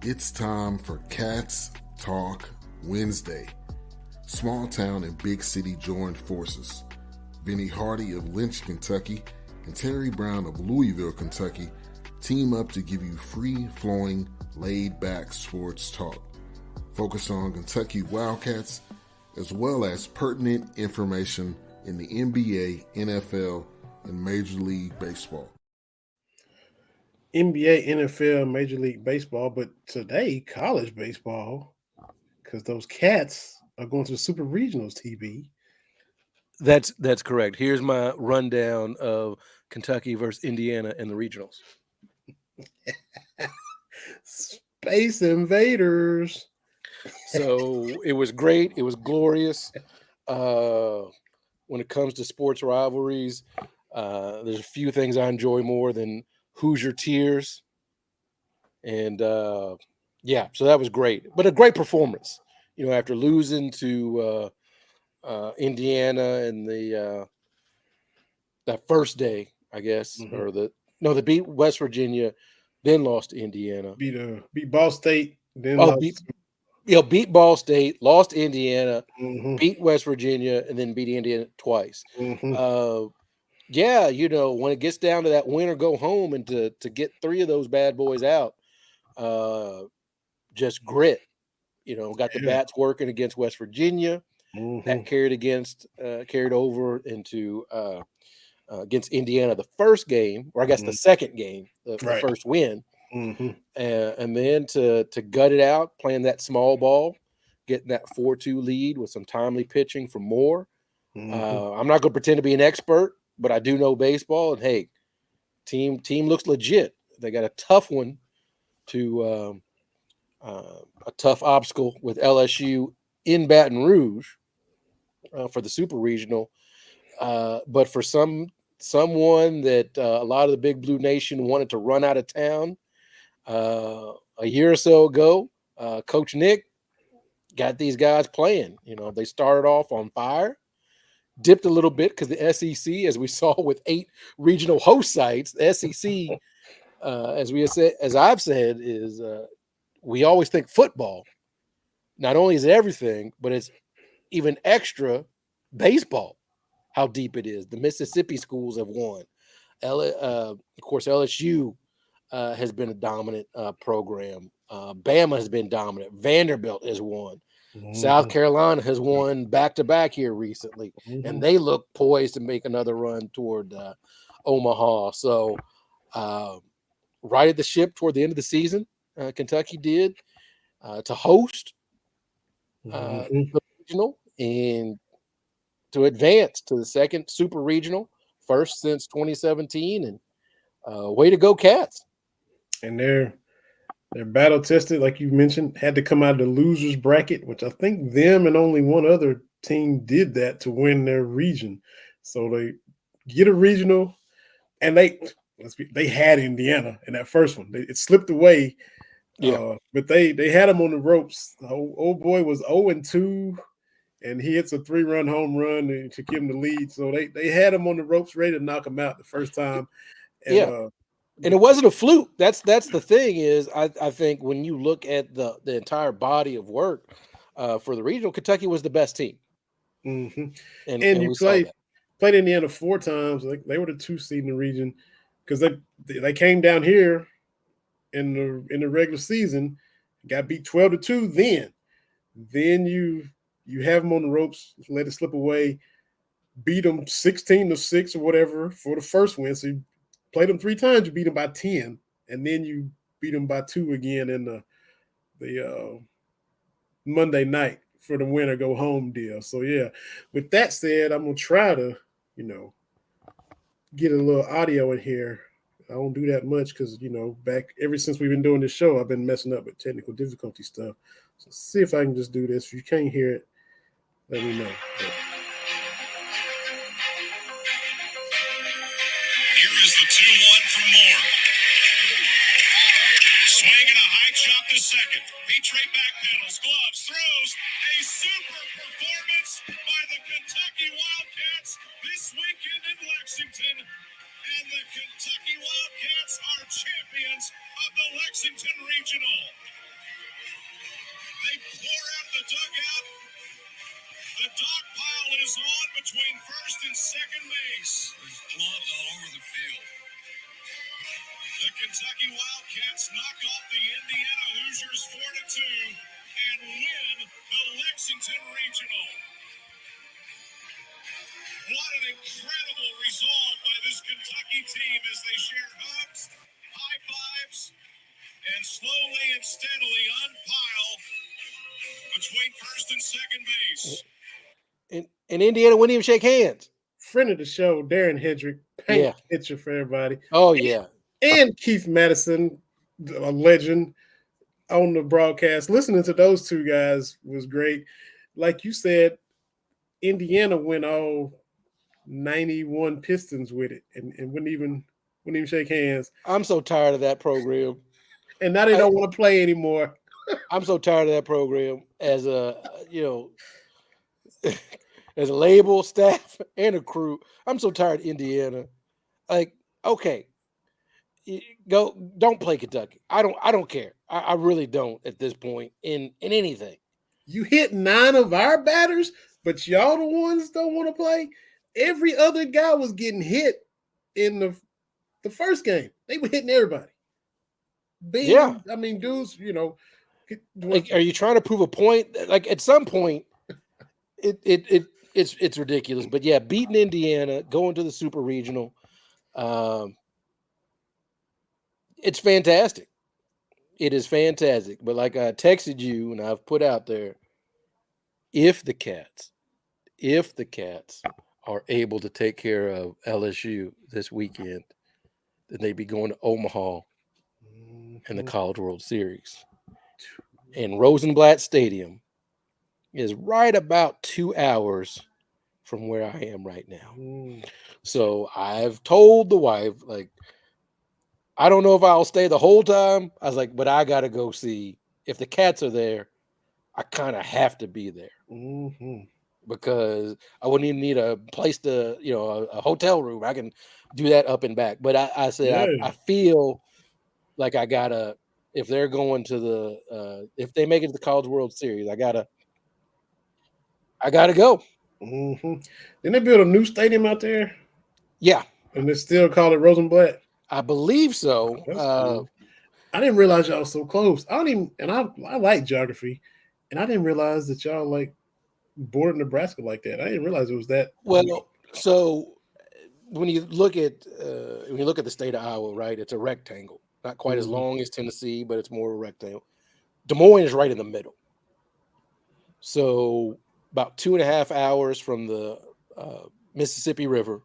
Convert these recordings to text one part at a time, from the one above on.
It's time for Cats Talk Wednesday. Small town and big city joined forces. Vinny Hardy of Lynch, Kentucky, and Terry Brown of Louisville, Kentucky, team up to give you free-flowing, laid-back sports talk. Focus on Kentucky Wildcats, as well as pertinent information in the NBA, NFL, and Major League Baseball. NBA, NFL, Major League Baseball, but today, college baseball, because those Cats are going to the Super Regionals, TB. That's correct. Here's my rundown of Kentucky versus Indiana in the regionals. Space Invaders. So it was great. It was glorious. When it comes to sports rivalries, there's a few things I enjoy more than Hoosier tears. And so that was great. But a great performance, after losing to Indiana in that first day, I guess, or they beat West Virginia, then lost to Indiana. Beat Ball State, then beat Ball State, lost to Indiana, beat West Virginia, and then beat Indiana twice. When it gets down to that win or go home, and to get three of those bad boys out, just grit. Got the bats working against West Virginia. That carried over into against Indiana the first game, or I guess the second game, the first win. And then to gut it out, playing that small ball, getting that 4-2 lead with some timely pitching from Moore. I'm not going to pretend to be an expert, but I do know baseball. And hey, team looks legit. They got a tough one to a tough obstacle with LSU in Baton Rouge for the Super Regional. But for someone that a lot of the Big Blue Nation wanted to run out of town a year or so ago, Coach Nick got these guys playing. They started off on fire, dipped a little bit because the SEC, as we saw with 8 regional host sites, the SEC, as I've said, is we always think football. Not only is it everything, but it's even extra baseball. How deep it is. The Mississippi schools have won. Of course, LSU has been a dominant program. Bama has been dominant. Vanderbilt has won. South Carolina has won back-to-back here recently, and they look poised to make another run toward Omaha. So righted the ship toward the end of the season, Kentucky did, to host the regional and to advance to the second Super Regional, first since 2017, and way to go, Cats! And they're battle tested, like you mentioned, had to come out of the losers bracket, which I think them and only one other team did that to win their region. So they get a regional, and they had Indiana in that first one. It slipped away, but they had them on the ropes. The old boy was 0-2. And he hits a 3-run home run to give him the lead. So they had him on the ropes, ready to knock him out the first time. And, and it wasn't a fluke. That's the thing is, I think when you look at the entire body of work for the regional, Kentucky was the best team. And you played Indiana 4 times. They were the 2 seed in the region because they came down here in the regular season, got beat 12-2. Then you have them on the ropes, let it slip away, beat them 16-6 or whatever for the first win. So you played them 3 times, you beat them by 10, and then you beat them by 2 again in the Monday night for the winner go home deal. So yeah, with that said, I'm gonna try to get a little audio in here. I don't do that much because back ever since we've been doing this show, I've been messing up with technical difficulty stuff. So see if I can just do this. If you can't hear it, let me know. Here is the 2-1 from Moore. Swing and a high chop to second. Petrie backpedals, gloves, throws. A super performance by the Kentucky Wildcats this weekend in Lexington. And the Kentucky Wildcats are champions of the Lexington Regional. dugout. The dog pile is on between first and second base. There's gloves all over the field. The Kentucky Wildcats knock off the Indiana Hoosiers 4-2 and win the Lexington Regional. What an incredible result by this Kentucky team as they share hugs, high fives, and slowly and steadily unpile between first and second base. And Indiana wouldn't even shake hands. Friend of the show, Darren Hedrick, paint picture for everybody. Oh, yeah. And Keith Madison, a legend on the broadcast. Listening to those two guys was great. Like you said, Indiana went all 91 Pistons with it and wouldn't even shake hands. I'm so tired of that program. And now they don't want to play anymore. I'm so tired of that program as a, as a label, staff, and a crew. I'm so tired of Indiana. Like, okay, don't play Kentucky. I don't care. I really don't at this point in anything. You hit 9 of our batters, but y'all the ones don't want to play. Every other guy was getting hit in the first game. They were hitting everybody. I mean, dudes, like, are you trying to prove a point? Like, at some point, it's ridiculous. But yeah, beating Indiana, going to the Super Regional, it's fantastic. It is fantastic. But like I texted you and I've put out there, if the Cats are able to take care of LSU this weekend, then they'd be going to Omaha in the College World Series. And Rosenblatt Stadium is right about 2 hours from where I am right now. So I've told the wife, like, I don't know if I'll stay the whole time. I was like, but I got to go see. If the Cats are there, I kind of have to be there. Because I wouldn't even need a place to, a hotel room. I can do that up and back. But I said, I feel like I got to, if they're going to if they make it to the College World Series, I gotta go. Didn't they build a new stadium out there? Yeah. And they still call it Rosenblatt? I believe so. Cool. I didn't realize y'all so close. I like geography, and I didn't realize that y'all like bordered Nebraska like that. I didn't realize it was that. Well, so when you look at the state of Iowa, right, it's a rectangle. Not quite as long as Tennessee, but it's more of a rectangle. Des Moines is right in the middle. So about 2.5 hours from the Mississippi River,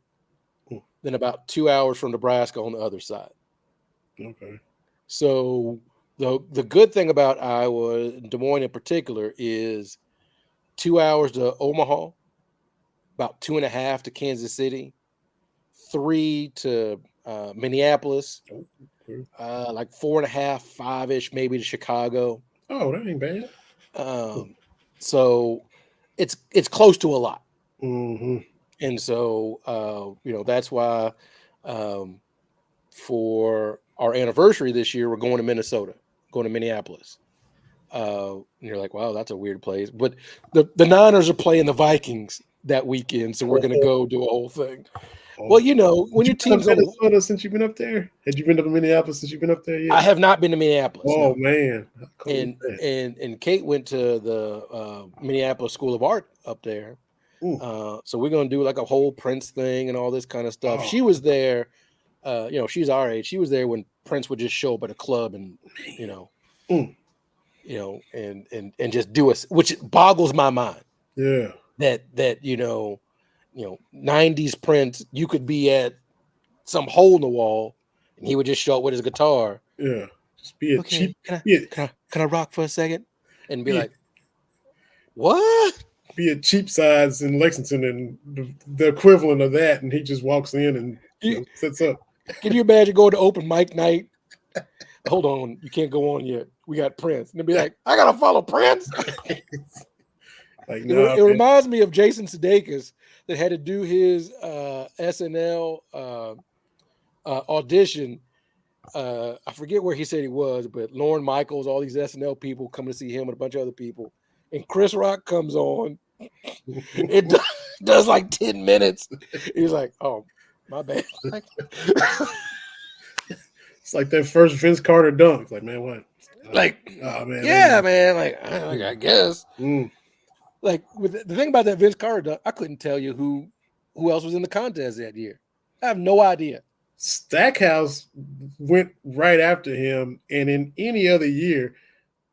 then about 2 hours from Nebraska on the other side. Okay. So the good thing about Iowa, Des Moines in particular, is 2 hours to Omaha, about 2.5 to Kansas City, 3 to Minneapolis, like 4.5, 5-ish maybe to Chicago. Oh, that ain't bad. So it's close to a lot. And so that's why for our anniversary this year we're going to Minnesota, going to Minneapolis. And you're like, wow, that's a weird place. But the Niners are playing the Vikings that weekend, so we're going to go do a whole thing. Well, when your team's on Minnesota since you've been up there, had you been to Minneapolis since you've been up there yet? I have not been to Minneapolis. Oh man, and Kate went to the Minneapolis School of Art up there. So we're gonna do like a whole Prince thing and all this kind of stuff. She was there. She's our age. She was there when Prince would just show up at a club and and just do us, which boggles my mind. Yeah. That 90s Prince, you could be at some hole in the wall and he would just show up with his guitar. Yeah. Just be cheap. Can I rock for a second? And be like, what? Be at Cheapsides in Lexington and the equivalent of that, and he just walks in and sets up. Can you imagine going to open mic night? Hold on, you can't go on yet. We got Prince. And they'll be like, I gotta follow Prince. It reminds me of Jason Sudeikis that had to do his SNL audition. I forget where he said he was, but Lorne Michaels, all these SNL people coming to see him and a bunch of other people. and Chris Rock comes on. It does like 10 minutes. He's like, "Oh, my bad." It's like that first Vince Carter dunk. Like, man, what? Like, oh man, yeah, man. Like, I guess. Mm. Like, with the thing about that Vince Carter dunk, I couldn't tell you who else was in the contest that year. I have no idea. Stackhouse went right after him, and in any other year,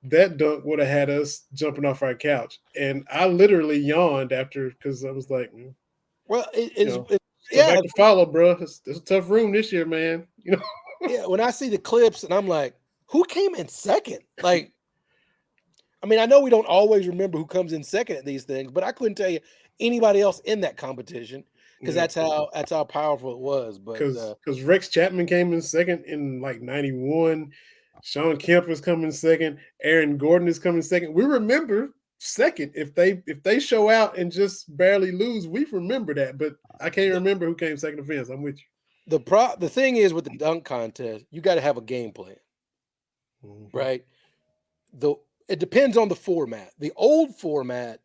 that dunk would have had us jumping off our couch. And I literally yawned after because I was like, well, it's hard to follow, bro. It's a tough room this year, man. You know. Yeah, when I see the clips and I'm like, who came in second? Like, I mean, I know we don't always remember who comes in second at these things, but I couldn't tell you anybody else in that competition because that's how powerful it was. But because Rex Chapman came in second in like 91, Sean Kemp is coming second, Aaron Gordon is coming second. We remember second if they show out and just barely lose. We remember that, but I can't remember who came second offense. I'm with you. The thing is with the dunk contest, you got to have a game plan, right? It depends on the format. The old format,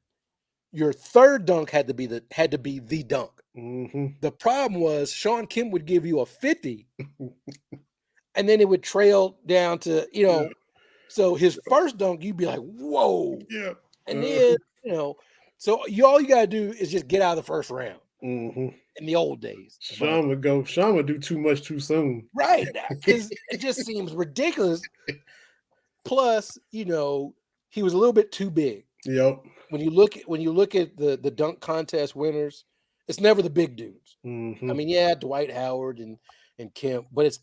your third dunk had to be the dunk. Mm-hmm. The problem was Sean Kemp would give you a 50, and then it would trail down to So his first dunk, you'd be like, "Whoa!" Yeah, and then so all you gotta do is just get out of the first round. Mm-hmm. In the old days, Sean would do too much too soon, right? Because it just seems ridiculous. Plus, he was a little bit too big. Yep. When you look at the dunk contest winners, it's never the big dudes. Mm-hmm. I mean, yeah, Dwight Howard and Kemp, but it's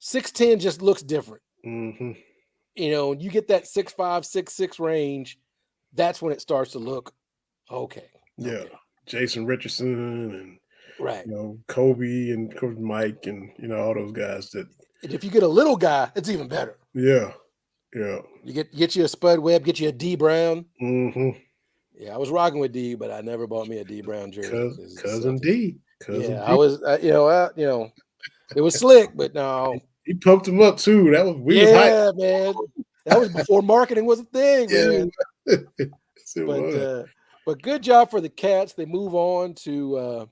6'10" just looks different. Mm-hmm. When you get that 6'5", 6'6" range, that's when it starts to look okay. Yeah, okay. Jason Richardson and right, Kobe and Coach Mike and all those guys that. And if you get a little guy, it's even better. Yeah, yeah. You get you a Spud Webb, get you a D Brown. Mm-hmm. Yeah, I was rocking with D, but I never bought me a D Brown jersey. Cousin D. I was, it was slick, but no. He pumped him up too. That was was hyped. Man. That was before marketing was a thing, man. But good job for the Cats. They move on to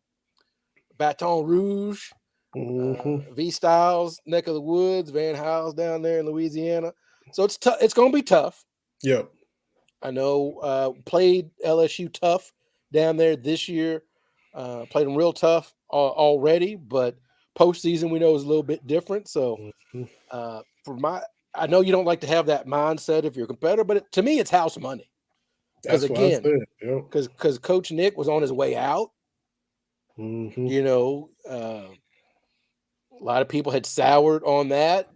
Baton Rouge, V Styles, neck of the woods, Van Howell's down there in Louisiana. So it's tough. It's going to be tough. Yep. I know. Played LSU tough down there this year. Played them real tough already, but postseason we know is a little bit different. So I know you don't like to have that mindset if you're a competitor, but to me it's house money. Because again, because Coach Nick was on his way out. Mm-hmm. A lot of people had soured on that.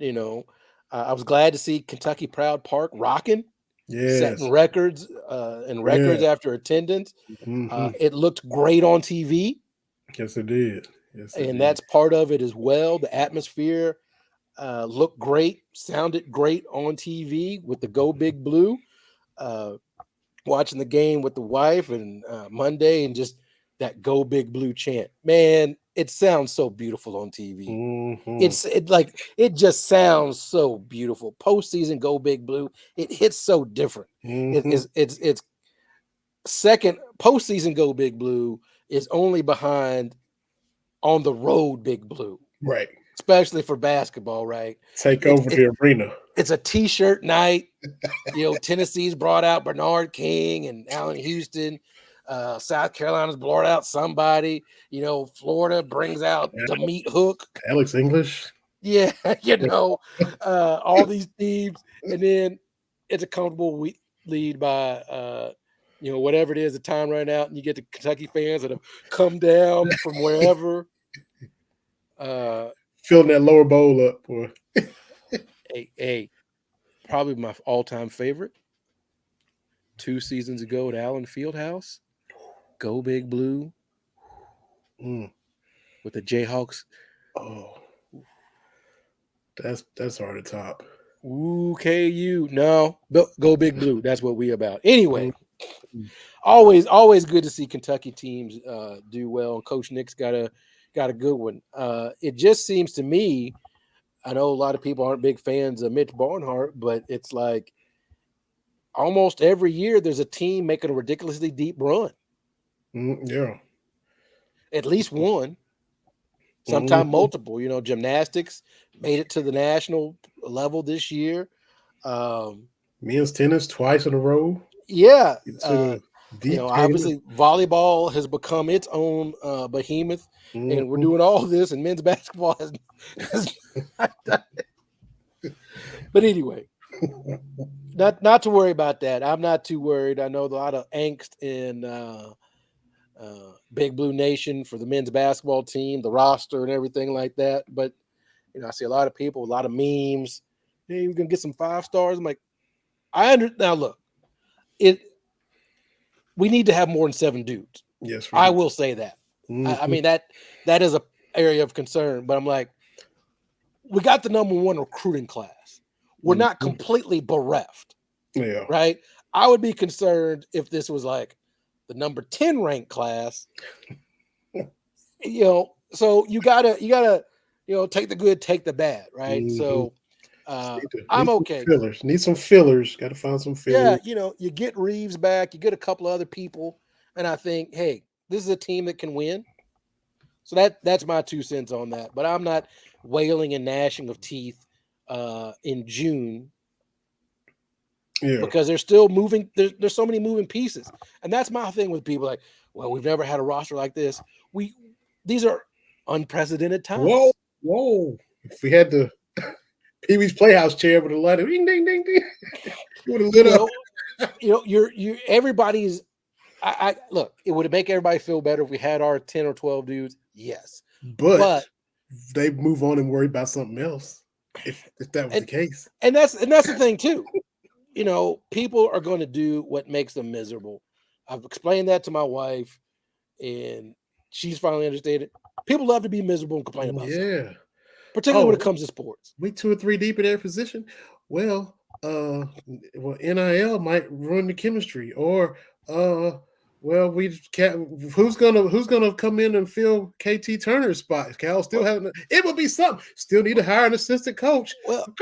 I was glad to see Kentucky Proud Park rocking, setting records after attendance. Mm-hmm. It looked great on TV. Yes, it did. That's part of it as well. The atmosphere looked great, sounded great on TV with the Go Big Blue. Watching the game with the wife and Monday and just that Go Big Blue chant. Man, it sounds so beautiful on TV. Mm-hmm. It just sounds so beautiful. Postseason Go Big Blue, it hits so different. Mm-hmm. It's second postseason Go Big Blue is only behind On the Road Big Blue. Right. Especially for basketball, right? Take over the arena. It's a t-shirt night. Tennessee's brought out Bernard King and Allen Houston. South Carolina's brought out somebody. Florida brings out the Meat Hook. Alex English. Yeah, all these teams. And then it's a comfortable lead by, whatever it is, the time right out. And you get the Kentucky fans that have come down from wherever. Filling that lower bowl up, boy. Hey, probably my all-time favorite. 2 seasons ago at Allen Fieldhouse, Go Big Blue with the Jayhawks. Oh, that's hard to top. Ooh, KU. No, Go Big Blue. That's what we about. Anyway, always good to see Kentucky teams do well. Coach Nick's got a good one. It just seems to me, I know a lot of people aren't big fans of Mitch Barnhart, but it's like almost every year there's a team making a ridiculously deep run. Yeah. At least one, sometimes multiple. Gymnastics made it to the national level this year. Men's tennis twice in a row. Yeah. Deep obviously volleyball has become its own behemoth, and we're doing all this, and men's basketball has not done it. But anyway, not to worry about that. I'm not too worried. I know a lot of angst in Big Blue Nation for the men's basketball team, the roster, and everything like that. But I see a lot of people, a lot of memes. Hey, we're gonna get some 5 stars. I'm like, now look, we need to have more than 7 dudes. Yes, I will say that. I mean that is a area of concern. But I'm like, we got the number 1 recruiting class. We're not completely bereft. Yeah. Right. I would be concerned if this was like the number 10 ranked class. So you gotta take the good, take the bad, right? So I'm okay. Need some fillers. Got to find some fillers. Yeah, you get Reeves back, you get a couple other people, and I think, hey, this is a team that can win. So that's my 2 cents on that. But I'm not wailing and gnashing of teeth in June. Yeah. Because they're still moving. There's so many moving pieces, and that's my thing with people. Like, well, we've never had a roster like this. These are unprecedented times. Whoa! If we had the Pee Wee's Playhouse chair with a light, ding, ding, ding, ding, would have lit up. Everybody's. I look. It would make everybody feel better if we had our 10 or 12 dudes. Yes, but they move on and worry about something else. If that was the case, and that's the thing too. People are going to do what makes them miserable. I've explained that to my wife, and she's finally understood it. People love to be miserable and complain about something. Particularly when it comes to sports. We 2 or 3 deep in their position. Well, NIL might ruin the chemistry, or we can't. Who's gonna come in and fill KT Turner's spot? Cal still having it would be something. Still need to hire an assistant coach. Well,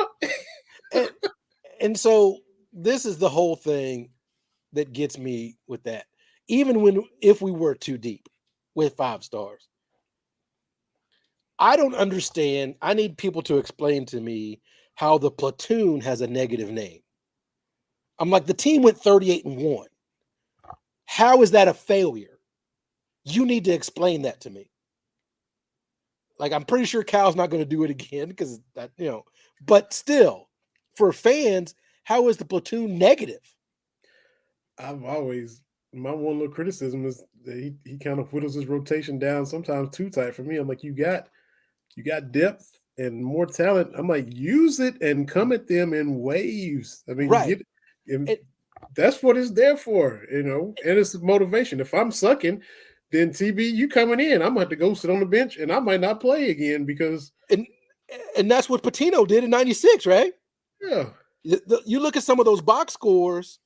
and so this is the whole thing that gets me with that. Even if we were too deep with 5 stars, I don't understand. I need people to explain to me how the platoon has a negative name. I'm like, the team went 38-1. How is that a failure? You need to explain that to me. Like, I'm pretty sure Cal's not going to do it again because that, but still, for fans, how is the platoon negative? My one little criticism is that he kind of whittles his rotation down sometimes too tight for me. I'm like, you got depth and more talent. I'm like, use it and come at them in waves. I mean, right. That's what it's there for, and it's motivation. If I'm sucking, then TB, you coming in, I'm going to have to go sit on the bench and I might not play again because. And that's what Patino did in 96, right? Yeah. You look at some of those box scores,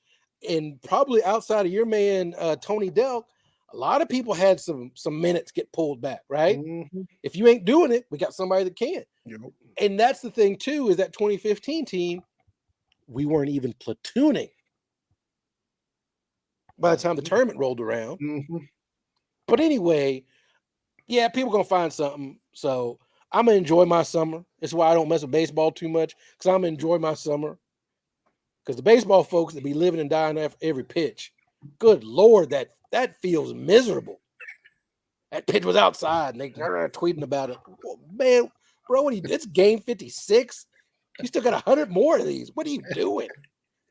and probably outside of your man, Tony Delk, a lot of people had some minutes get pulled back, right? Mm-hmm. If you ain't doing it, we got somebody that can. Yep. And that's the thing, too, is that 2015 team, we weren't even platooning by the time the tournament rolled around. Mm-hmm. But anyway, yeah, people going to find something. So I'm going to enjoy my summer. That's why I don't mess with baseball too much, because I'm going to enjoy my summer. Because the baseball folks that be living and dying after every pitch, good Lord, that feels miserable. That pitch was outside, and they're tweeting about it. Oh, man, bro, it's game 56. You still got 100 more of these. What are you doing?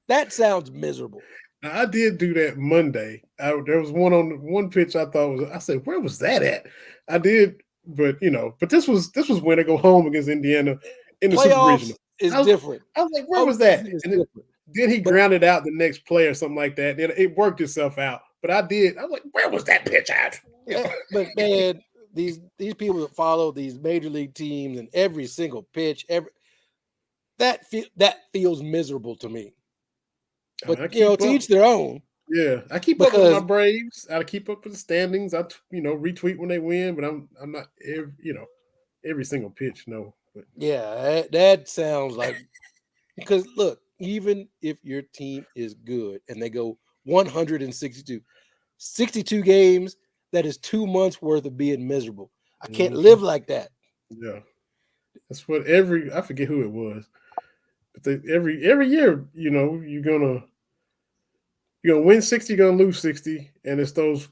That sounds miserable. Now, I did do that Monday. There was one pitch I thought I said, where was that at? I did, but this was win or go home against Indiana in the Super Regional. Is different. I was like, where was that? And then he grounded out the next play or something like that. Then it worked itself out. But I was like, where was that pitch at? But man, these people that follow these major league teams and every single pitch, that feels miserable to me. But to each their own. Yeah, I keep up with my Braves. I keep up with the standings. I retweet when they win, but I'm not every single pitch. No. But. Yeah, that sounds like, because look, even if your team is good and they go 162 games, that is 2 months worth of being miserable. I can't live like that. Yeah. That's what I forget who it was. But every year, you're gonna win 60, you're gonna lose 60, and it's those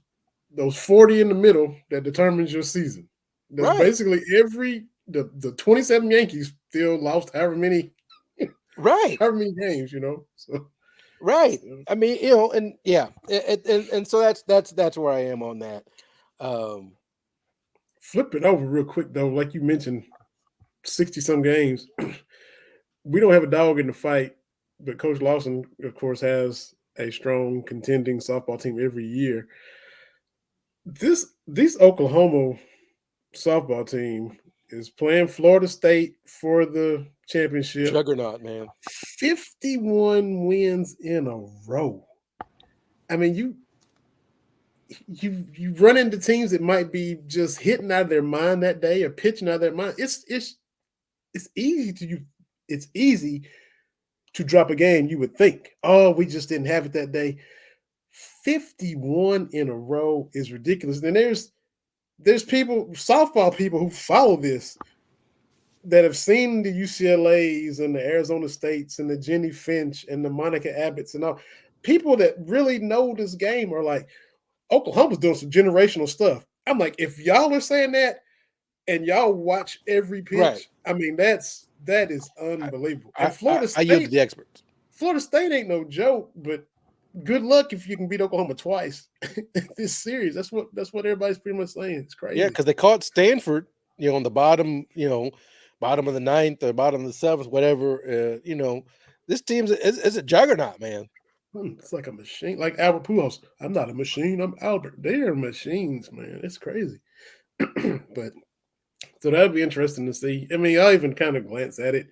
40 in the middle that determines your season. That's basically the 27 Yankees still lost however many games, So right. I mean, and yeah, and so that's where I am on that. Flip it over real quick though, like you mentioned, 60 some games. We don't have a dog in the fight, but Coach Lawson, of course, has a strong contending softball team every year. This Oklahoma softball team is playing Florida State for the championship. Juggernaut, man. 51 wins in a row. I mean, you run into teams that might be just hitting out of their mind that day or pitching out of their mind. It's easy to drop a game. You would think, oh, we just didn't have it that day. 51 in a row is ridiculous. And there's softball people who follow this that have seen the UCLAs and the Arizona States and the Jenny Finch and the Monica Abbotts and all. People that really know this game are like, Oklahoma's doing some generational stuff. I'm like, if y'all are saying that and y'all watch every pitch, I mean, that is unbelievable. And Florida State, I yield to the experts. Florida State ain't no joke, but good luck if you can beat Oklahoma twice this series. That's what everybody's pretty much saying. It's crazy. Yeah, because they caught Stanford, on the bottom, bottom of the ninth or bottom of the seventh, whatever. This team's is a juggernaut, man. It's like a machine, like Albert Pujols. I'm not a machine. I'm Albert. They're machines, man. It's crazy. But so that'd be interesting to see. I mean, I'll even kind of glance at it.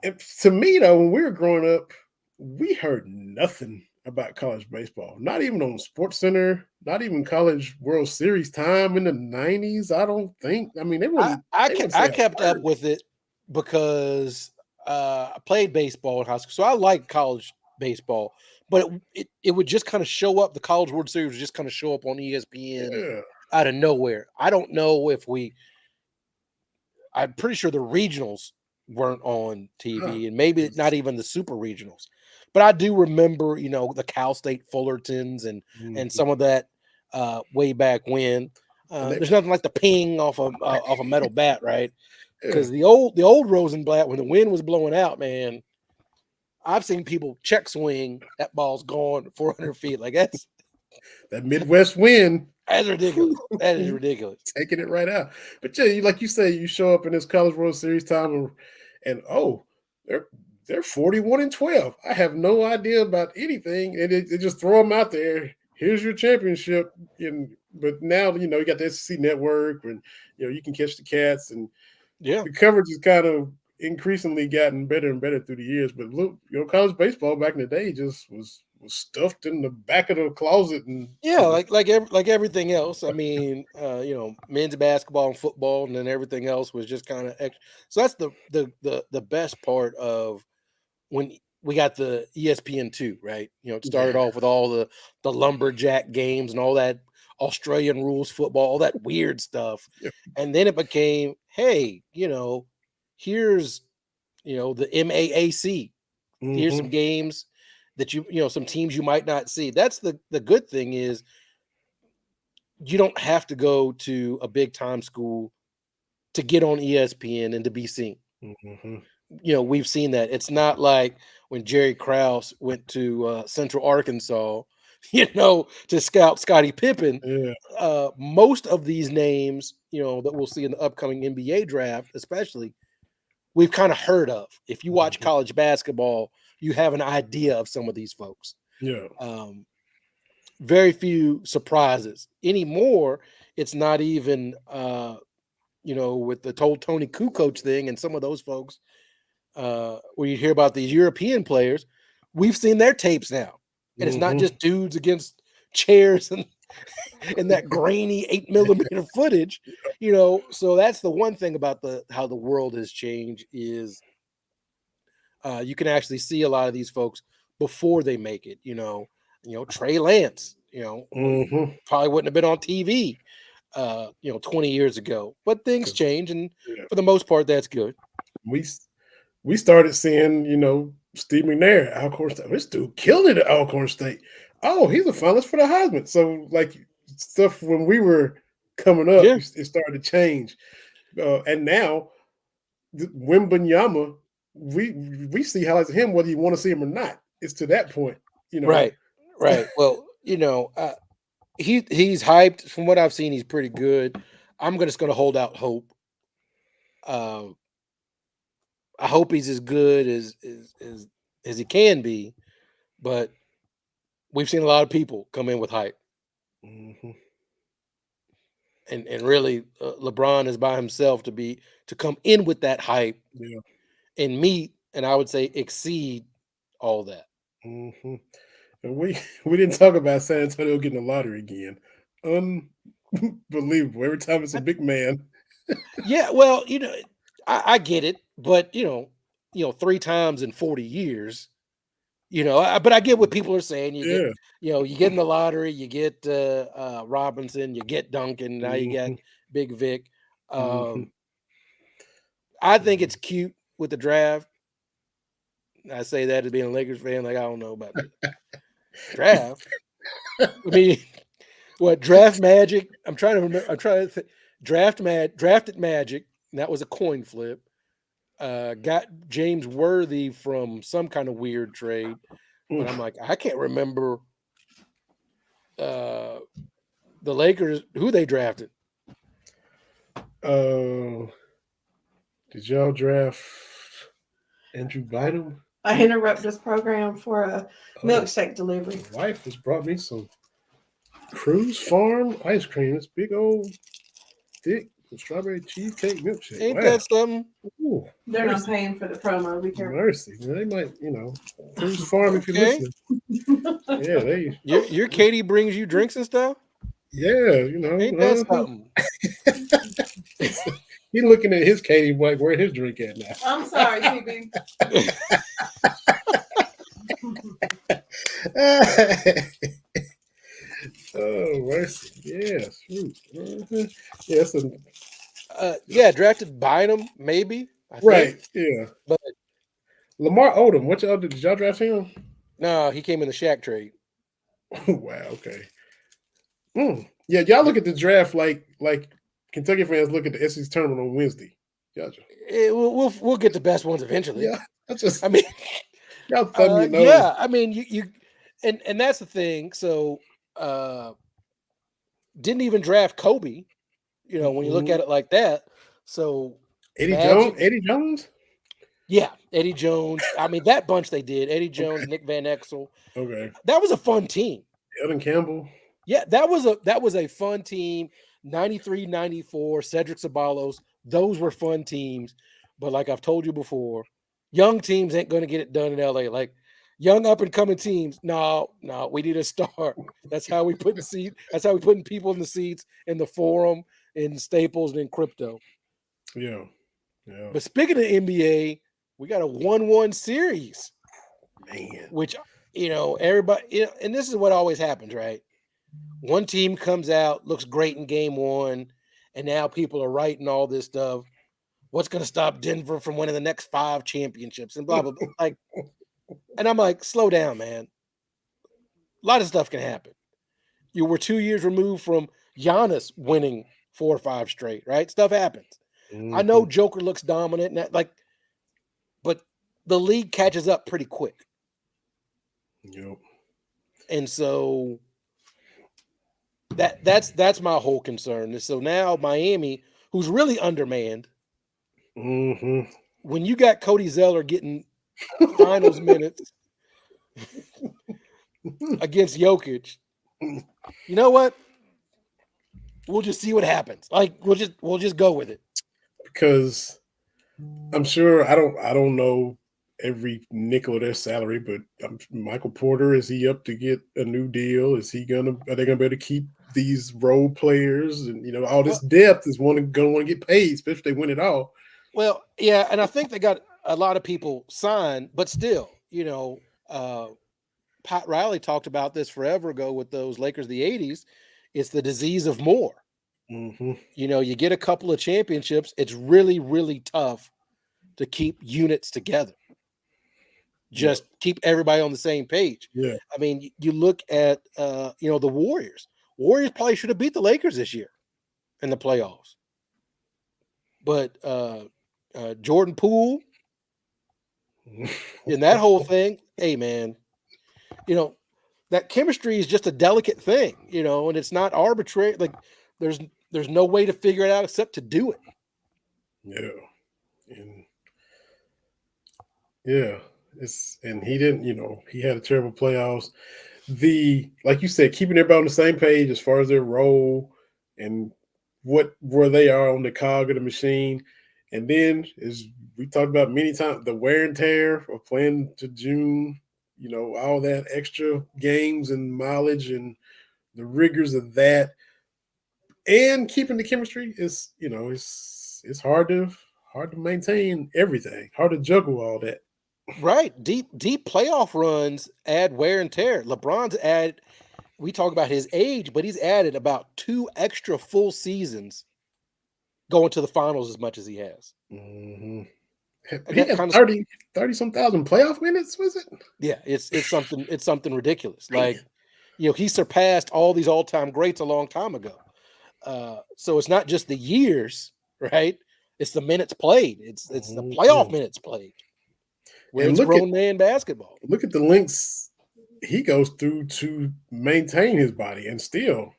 And to me, though, when we were growing up, we heard nothing about college baseball. Not even on SportsCenter. Not even College World Series time in the 90s. I don't think. I mean, I kept up with it because I played baseball in high school, so I like college baseball. But it would just kind of show up. The College World Series would just kind of show up on ESPN out of nowhere. I don't know if I'm pretty sure the regionals weren't on TV, and maybe not even the super regionals. But I do remember, the Cal State Fullertons and some of that way back when. There's nothing like the ping off a metal bat, right? Because the old Rosenblatt, when the wind was blowing out, man, I've seen people check swing, that ball's gone 400 feet. Like that Midwest wind. That's ridiculous. That is ridiculous. Taking it right out. But yeah, like you say, you show up in this College World Series time and they're 41-12. I have no idea about anything. And they just throw them out there. Here's your championship. But now, you got the SEC network and, you can catch the cats. And the coverage has kind of increasingly gotten better and better through the years. But look, college baseball back in the day just was stuffed in the back of the closet. And like everything else. I mean, men's basketball and football, and then everything else was just kind of extra. So that's the best part of when we got the ESPN2, right? It started off with all the lumberjack games and all that Australian rules football, all that weird stuff. And then it became, hey, here's, the MAAC. Here's some games that some teams you might not see. That's the good thing is you don't have to go to a big time school to get on ESPN and to be seen. We've seen that. It's not like when Jerry Krause went to Central Arkansas, to scout Scottie Pippen. Most of these names, that we'll see in the upcoming NBA draft, especially, we've kind of heard of. If you watch college basketball, you have an idea of some of these folks. Very few surprises anymore. It's not even, with the Tony Kukoc thing and some of those folks, where you hear about these European players, we've seen their tapes now. And it's not just dudes against chairs and that grainy 8mm footage, So that's the one thing about how the world has changed is You can actually see a lot of these folks before they make it. Trey Lance, probably wouldn't have been on TV, 20 years ago. But things change, and for the most part, that's good. We started seeing, Steve McNair, Alcorn State. This dude killed it at Alcorn State. Oh, he's a finalist for the Heisman. So, like, stuff when we were coming up, it started to change. And now, Wembanyama, we see highlights of him whether you want to see him or not. It's to that point, Right. Well, he's hyped. From what I've seen, he's pretty good. I'm just going to hold out hope. I hope he's as good as he can be, but we've seen a lot of people come in with hype. Mm-hmm. And really, LeBron is by himself to come in with that hype and meet, and I would say exceed all that. Mm-hmm. And we didn't talk about San Antonio getting the lottery again. Unbelievable. Every time it's a big man. Yeah, well, I get it, but 3 times in 40 years, but I get what people are saying. You get in the lottery, you get Robinson, you get Duncan, now you got Big Vic. I think it's cute with the draft. I say that as being a Lakers fan, like I don't know about the draft. I mean, what draft magic? I'm trying to remember. I'm trying to think. Drafted Magic, and that was a coin flip. Got James Worthy from some kind of weird trade, but I'm like, I can't remember the Lakers who they drafted. Did y'all draft Andrew Bynum? I interrupt this program for a milkshake delivery. My wife has brought me some Cruise Farm ice cream. This big old thick strawberry cheesecake milkshake. Ain't that something? Ooh, They're not paying for the promo. Be careful. Mercy. They might, Cruise Farm if you're listening. Yeah, your Katie brings you drinks and stuff? Yeah, Ain't that something? He's looking at his Katie, like, where his drink at now? I'm sorry, TB. Oh, mercy. Yes. Yes. Drafted Bynum, maybe. I think. Yeah. But Lamar Odom, did y'all draft him? No, he came in the Shaq trade. Wow, okay. Yeah, y'all look at the draft like Kentucky fans look at the SEC tournament on Wednesday. Gotcha. We'll get the best ones eventually. Yeah, y'all thumb your nose. Yeah, I mean you and that's the thing. So didn't even draft Kobe, when you look at it like that. So Eddie Jones? Yeah, Eddie Jones. I mean, that bunch they did. Eddie Jones, Nick Van Exel. Okay. That was a fun team. Evan Campbell. Yeah, that was a fun team. 93, 94, Cedric Ceballos. Those were fun teams. But like I've told you before, young teams ain't going to get it done in LA. Like young up and coming teams, no, we need a star. That's how we put That's how we putting people in the seats in the Forum, in Staples, and in Crypto. Yeah. But speaking of NBA, we got a 1-1 series. Man. Which, everybody, and this is what always happens, right? One team comes out, looks great in game 1, and now people are writing all this stuff. What's going to stop Denver from winning the next 5 championships and blah, blah, blah. And I'm like, slow down, man. A lot of stuff can happen. You were 2 years removed from Giannis winning 4 or 5 straight, right? Stuff happens. Mm-hmm. I know Joker looks dominant, but the league catches up pretty quick. Yep. And so that's my whole concern. And so now Miami, who's really undermanned, when you got Cody Zeller getting finals minutes against Jokic, you know what? We'll just see what happens. We'll just go with it. Because I'm sure I don't know every nickel of their salary, but Michael Porter, is he up to get a new deal? Are they gonna be able to keep these role players? And all this depth is gonna want to get paid, especially if they win it all. Well, yeah, and I think they got a lot of people sign, but still, Pat Riley talked about this forever ago with those Lakers of the 80s. It's the disease of more. Mm-hmm. You get a couple of championships. It's really, really tough to keep units together. Just keep everybody on the same page. Yeah. I mean, you look at, the Warriors. Warriors probably should have beat the Lakers this year in the playoffs. But Jordan Poole in that whole thing, hey, man, that chemistry is just a delicate thing, and it's not arbitrary. Like there's no way to figure it out except to do it. Yeah. And he didn't, he had a terrible playoffs. Like you said, keeping everybody on the same page as far as their role and where they are on the cog of the machine. And then, as we talked about many times, the wear and tear of playing to June, all that extra games and mileage and the rigors of that, and keeping the chemistry is, it's hard to maintain everything, hard to juggle all that. Right. Deep playoff runs add wear and tear. We talk about his age, but he's added about 2 extra full seasons going to the finals as much as he has. Mm-hmm. He had 30-some thousand playoff minutes, was it? Yeah, it's something ridiculous. Like, he surpassed all these all-time greats a long time ago. So it's not just the years, right? It's the minutes played. It's the playoff minutes played. Where it's grown man basketball. Look at the lengths he goes through to maintain his body, and still,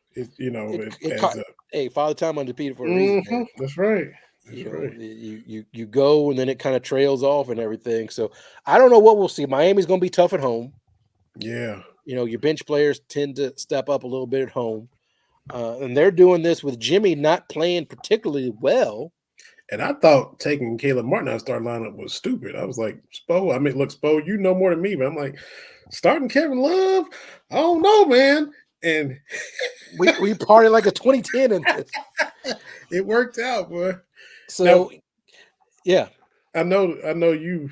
Father Time undefeated for a reason. Man. That's right. You go and then it kind of trails off and everything. So I don't know what we'll see. Miami's going to be tough at home. Yeah. Your bench players tend to step up a little bit at home, and they're doing this with Jimmy not playing particularly well. And I thought taking Caleb Martin out of start lineup was stupid. I was like, Spo, look, Spo, you know more than me, but I'm like, starting Kevin Love? I don't know, man. And we party like a 2010 in this. It worked out, boy. So, now, yeah. I know you,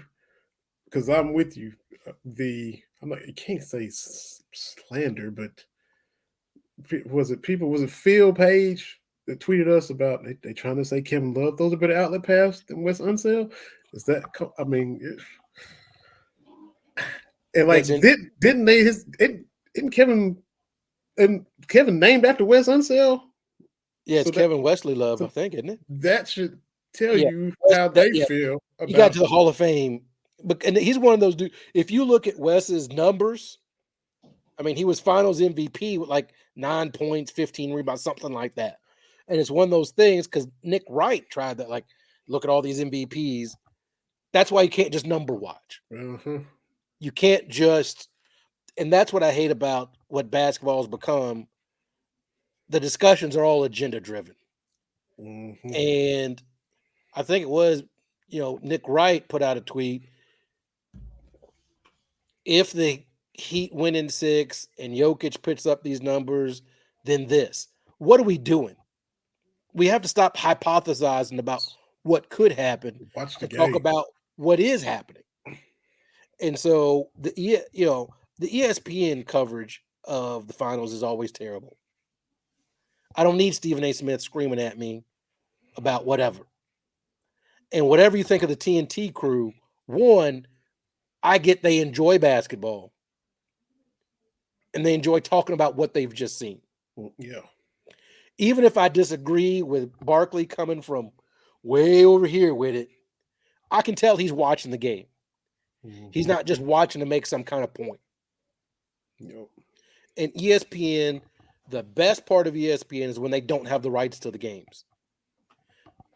because I'm with you. I'm like, you can't say slander, but was it Phil Page that tweeted us about they trying to say Kevin Love throws a better outlet pass than Wes Unseld? Is that? I mean, and like didn't Kevin named after Wes Unseld? Yeah, it's Kevin Wesley Love, I think, isn't it? That should tell you how they feel. He got to the Hall of Fame, and he's one of those dudes. If you look at Wes's numbers, I mean, he was Finals MVP with like 9 points, 15 rebounds, something like that. And it's one of those things because Nick Wright tried that. Like, look at all these MVPs. That's why you can't just number watch. Mm-hmm. You can't just, and that's what I hate about what basketball has become. The discussions are all agenda driven. Mm-hmm. And I think it was, Nick Wright put out a tweet. If the Heat win in 6 and Jokic puts up these numbers, then this. What are we doing? We have to stop hypothesizing about what could happen and talk about what is happening. And so the ESPN coverage of the finals is always terrible. I don't need Stephen A. Smith screaming at me about whatever. And whatever you think of the TNT crew, one, I get they enjoy basketball. And they enjoy talking about what they've just seen. Yeah. Even if I disagree with Barkley coming from way over here with it, I can tell he's watching the game. Mm-hmm. He's not just watching to make some kind of point. Yep. And ESPN, the best part of ESPN is when they don't have the rights to the games.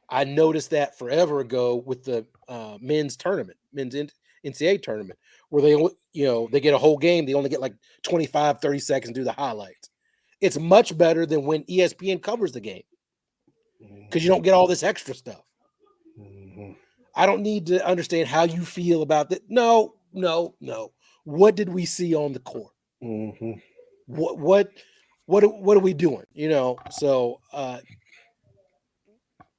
I noticed that forever ago with the men's NCAA tournament, where they get a whole game. They only get like 25, 30 seconds to do the highlights. It's much better than when ESPN covers the game because you don't get all this extra stuff. Mm-hmm. I don't need to understand how you feel about that. No. What did we see on the court? Mm-hmm. What are we doing? So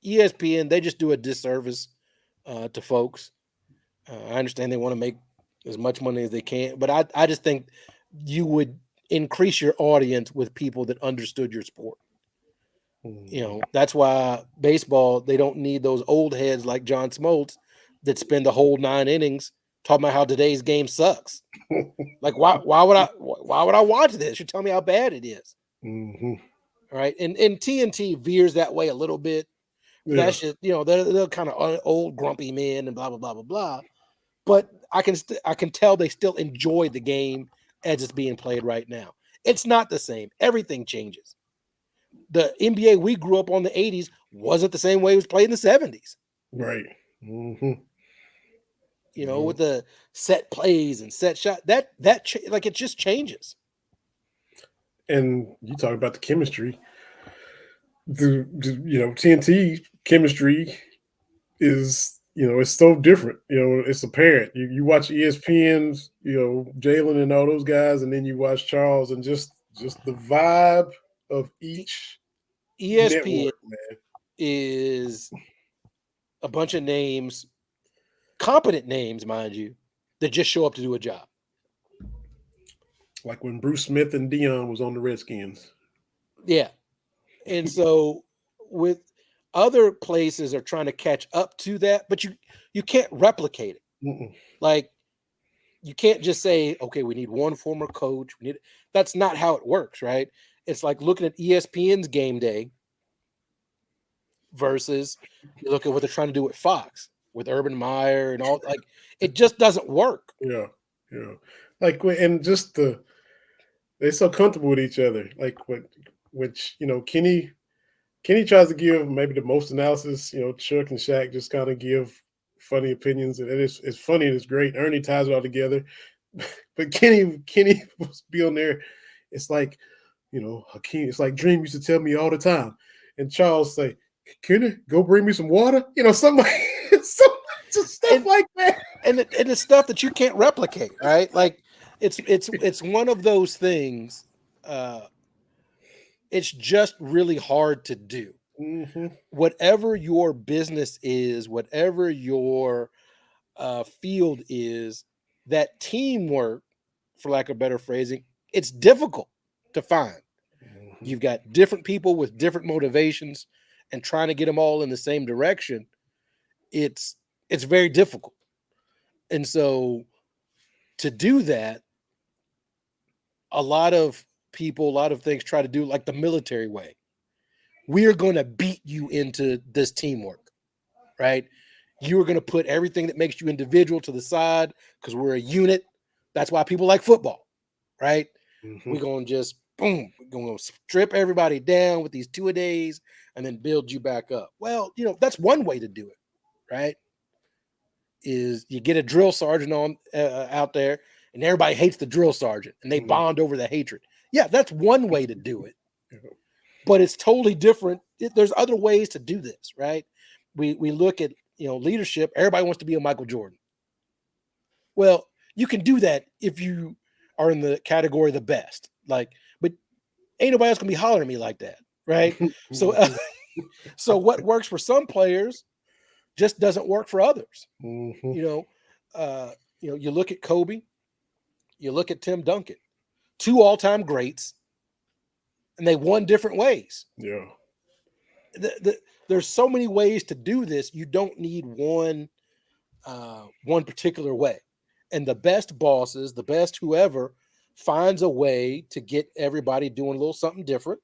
ESPN, they just do a disservice to folks. I understand they want to make as much money as they can, but I just think you would increase your audience with people that understood your sport. That's why baseball, they don't need those old heads like John Smoltz that spend the whole 9 innings talking about how today's game sucks. Like, why would I watch this? You tell me how bad it is. Mm-hmm. All right. And TNT veers that way a little bit. Yeah. That's just, they're kind of old grumpy men and blah, blah, blah, blah, blah. But I can tell they still enjoy the game as it's being played right now. It's not the same. Everything changes. The NBA we grew up on the 80s wasn't the same way it was played in the 70s. Right. Mm-hmm. With the set plays and set shot, that it just changes. And you talk about the chemistry. TNT chemistry is, it's so different. It's apparent. You watch ESPN's, Jalen and all those guys, and then you watch Charles, and just the vibe of each ESPN network, man, is a bunch of names, competent names, mind you, that just show up to do a job. Like when Bruce Smith and Dion was on the Redskins. Yeah. And so with other places are trying to catch up to that, but you can't replicate it. Mm-mm. Like, you can't just say, okay, we need one former coach. That's not how it works, right? It's like looking at ESPN's game day versus you look at what they're trying to do with Fox, with Urban Meyer and all. Like, it just doesn't work. Yeah. Like, and just they're so comfortable with each other. Like, which Kenny tries to give maybe the most analysis. Chuck and Shaq just kind of give funny opinions, and it's funny and it's great. Ernie ties it all together, but Kenny was be on there. It's like, Hakeem. It's like Dream used to tell me all the time, and Charles say, "Kenny, go bring me some water." Somebody, just stuff like that, and it's stuff that you can't replicate, right? Like, it's one of those things. It's just really hard to do. Mm-hmm. Whatever your business is, whatever your field is, that teamwork, for lack of better phrasing, it's difficult to find. Mm-hmm. You've got different people with different motivations, and trying to get them all in the same direction, it's very difficult. And so to do that, a lot of things try to do like the military way. We are going to beat you into this teamwork, right? You are going to put everything that makes you individual to the side because we're a unit. That's why people like football, right? Mm-hmm. We're going to just, boom, we're going to strip everybody down with these 2-a-days and then build you back up. Well, that's one way to do it, right? Is you get a drill sergeant on out there, and everybody hates the drill sergeant, and they mm-hmm. bond over the hatred. Yeah, that's one way to do it. But it's totally different. There's other ways to do this, right? We look at, leadership. Everybody wants to be a Michael Jordan. Well, you can do that if you are in the category of the best. Like, but ain't nobody else gonna be hollering at me like that, right? So what works for some players just doesn't work for others. Mm-hmm. You look at Kobe, you look at Tim Duncan, 2 all-time greats. And they won different ways. Yeah. There's so many ways to do this. You don't need one particular way. And the best bosses, the best whoever, finds a way to get everybody doing a little something different.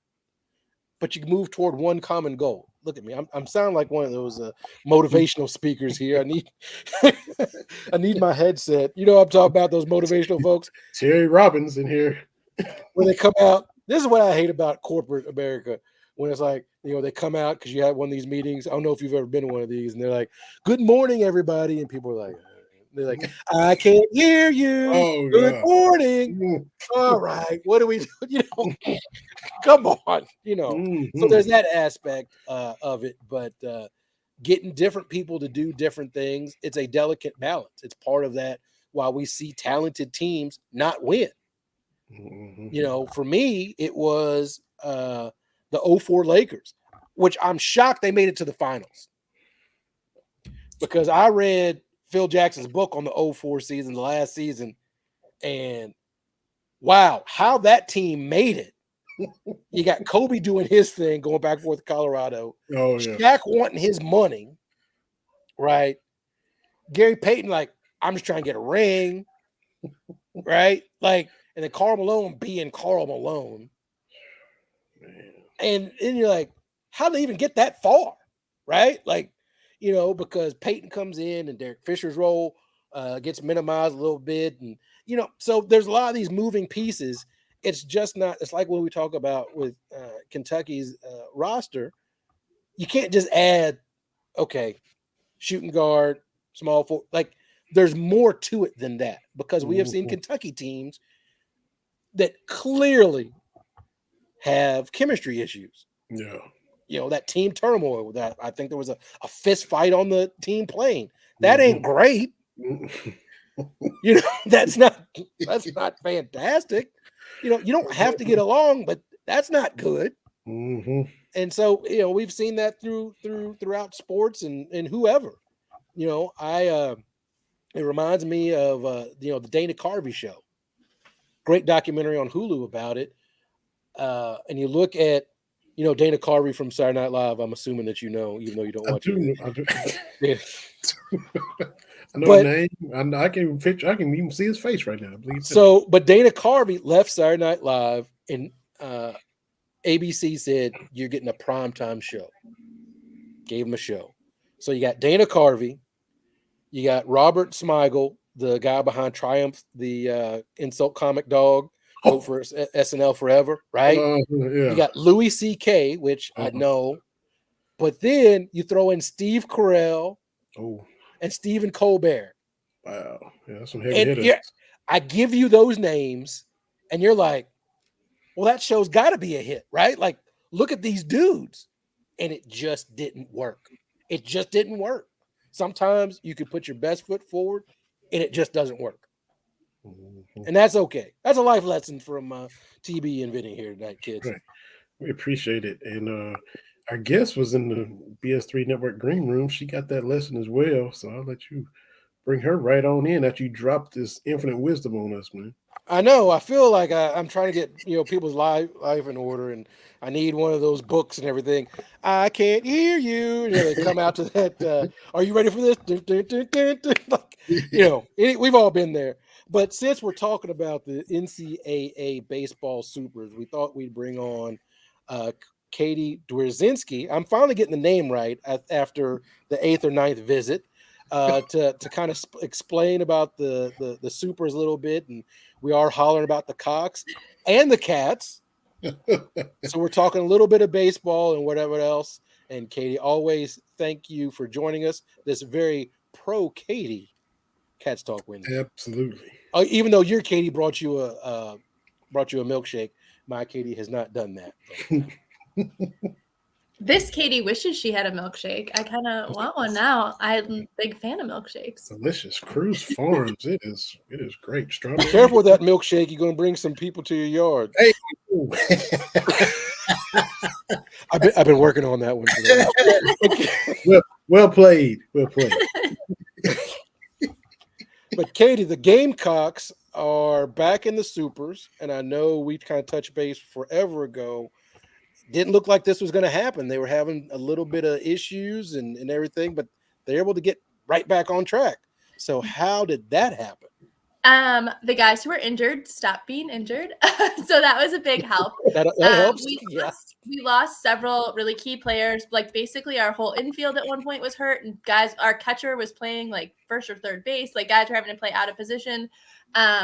But you move toward one common goal. Look at me. I'm sounding like one of those motivational speakers here. I need my headset. I'm talking about those motivational folks. Terry Robbins in here. When they come out. This is what I hate about corporate America, when it's like, they come out because you have one of these meetings. I don't know if you've ever been to one of these, and they're like, "Good morning, everybody," and people are like, "I can't hear you. Oh, good morning." All right, what do we do? Come on, Mm-hmm. So there's that aspect of it, but getting different people to do different things, it's a delicate balance. It's part of that. Why we see talented teams not win. Mm-hmm. For me, it was the 2004 Lakers, which I'm shocked they made it to the finals, because I read Phil Jackson's book on the 2004 season, the last season, and wow, how that team made it. You got Kobe doing his thing, going back and forth to Colorado. Oh, yeah. Shaq wanting his money, right? Gary Payton, like, I'm just trying to get a ring, right? Like, and then Karl Malone being Karl Malone. Man. And you're like, how did they even get that far, right? Like, you know, because Peyton comes in and Derek Fisher's role gets minimized a little bit. And, you know, so there's a lot of these moving pieces. It's just not, it's like when we talk about with Kentucky's roster, you can't just add, okay, shooting guard, small forward. Like, there's more to it than that, because we have seen Kentucky teams that clearly have chemistry issues. Yeah. You know, that team turmoil, that I think there was a fist fight on the team plane. That ain't great. You know, that's not fantastic. You know, you don't have to get along, but that's not good. And so, you know, we've seen that throughout sports and whoever. You know, it reminds me of you know, the Dana Carvey show. Great documentary on Hulu about it. And you look at, you know, Dana Carvey from Saturday Night Live. I'm assuming that you know, even though you don't watch it. I do. I know his name. I can even picture. I can even see his face right now. I believe so. But Dana Carvey left Saturday Night Live, and ABC said, "You're getting a primetime show." Gave him a show. So you got Dana Carvey, you got Robert Smigel, the guy behind Triumph, the insult comic dog. Go for SNL forever, right? Yeah. You got Louis C.K., which I know, but then you throw in Steve Carell and Stephen Colbert. Wow, yeah, that's some heavy hitters. I give you those names, and you're like, well, that show's got to be a hit, right? Like, look at these dudes, and it just didn't work. It just didn't work. Sometimes you could put your best foot forward, and it just doesn't work. And that's okay. That's a life lesson from TB and Vinny here tonight, kids. Right. We appreciate it. And our guest was in the BS3 Network Green Room. She got that lesson as well. So I'll let you bring her right on in after you drop this infinite wisdom on us, man. I know. I feel like I'm trying to get, you know, people's life in order, and I need one of those books and everything. I can't hear you. And, you know, they come out to that. Are you ready for this? Like, you know, we've all been there. But since we're talking about the NCAA baseball supers, we thought we'd bring on Katie Dzwierzynski. I'm finally getting the name right after the 8th or 9th visit to kind of explain about the supers a little bit. And we are hollering about the Cocks and the Cats. So we're talking a little bit of baseball and whatever else. And Katie, always thank you for joining us. This very pro Katie Cats Talk Wednesday. Absolutely. Even though your Katie brought you a milkshake, my Katie has not done that. This Katie wishes she had a milkshake. I kind of want one now. I'm a big fan of milkshakes. Delicious. Cruz Farms. It is great. Strawberry. Be careful with that milkshake. You're going to bring some people to your yard. Hey. I've been working on that one today. Well played. Well played. But Katie, the Gamecocks are back in the supers, and I know we kind of touched base forever ago. Didn't look like this was going to happen. They were having a little bit of issues and everything, but they're able to get right back on track. So how did that happen? The guys who were injured stopped being injured. So that was a big help. That helps. We lost several really key players. Like, basically our whole infield at one point was hurt, and our catcher was playing like first or third base. Like, guys were having to play out of position.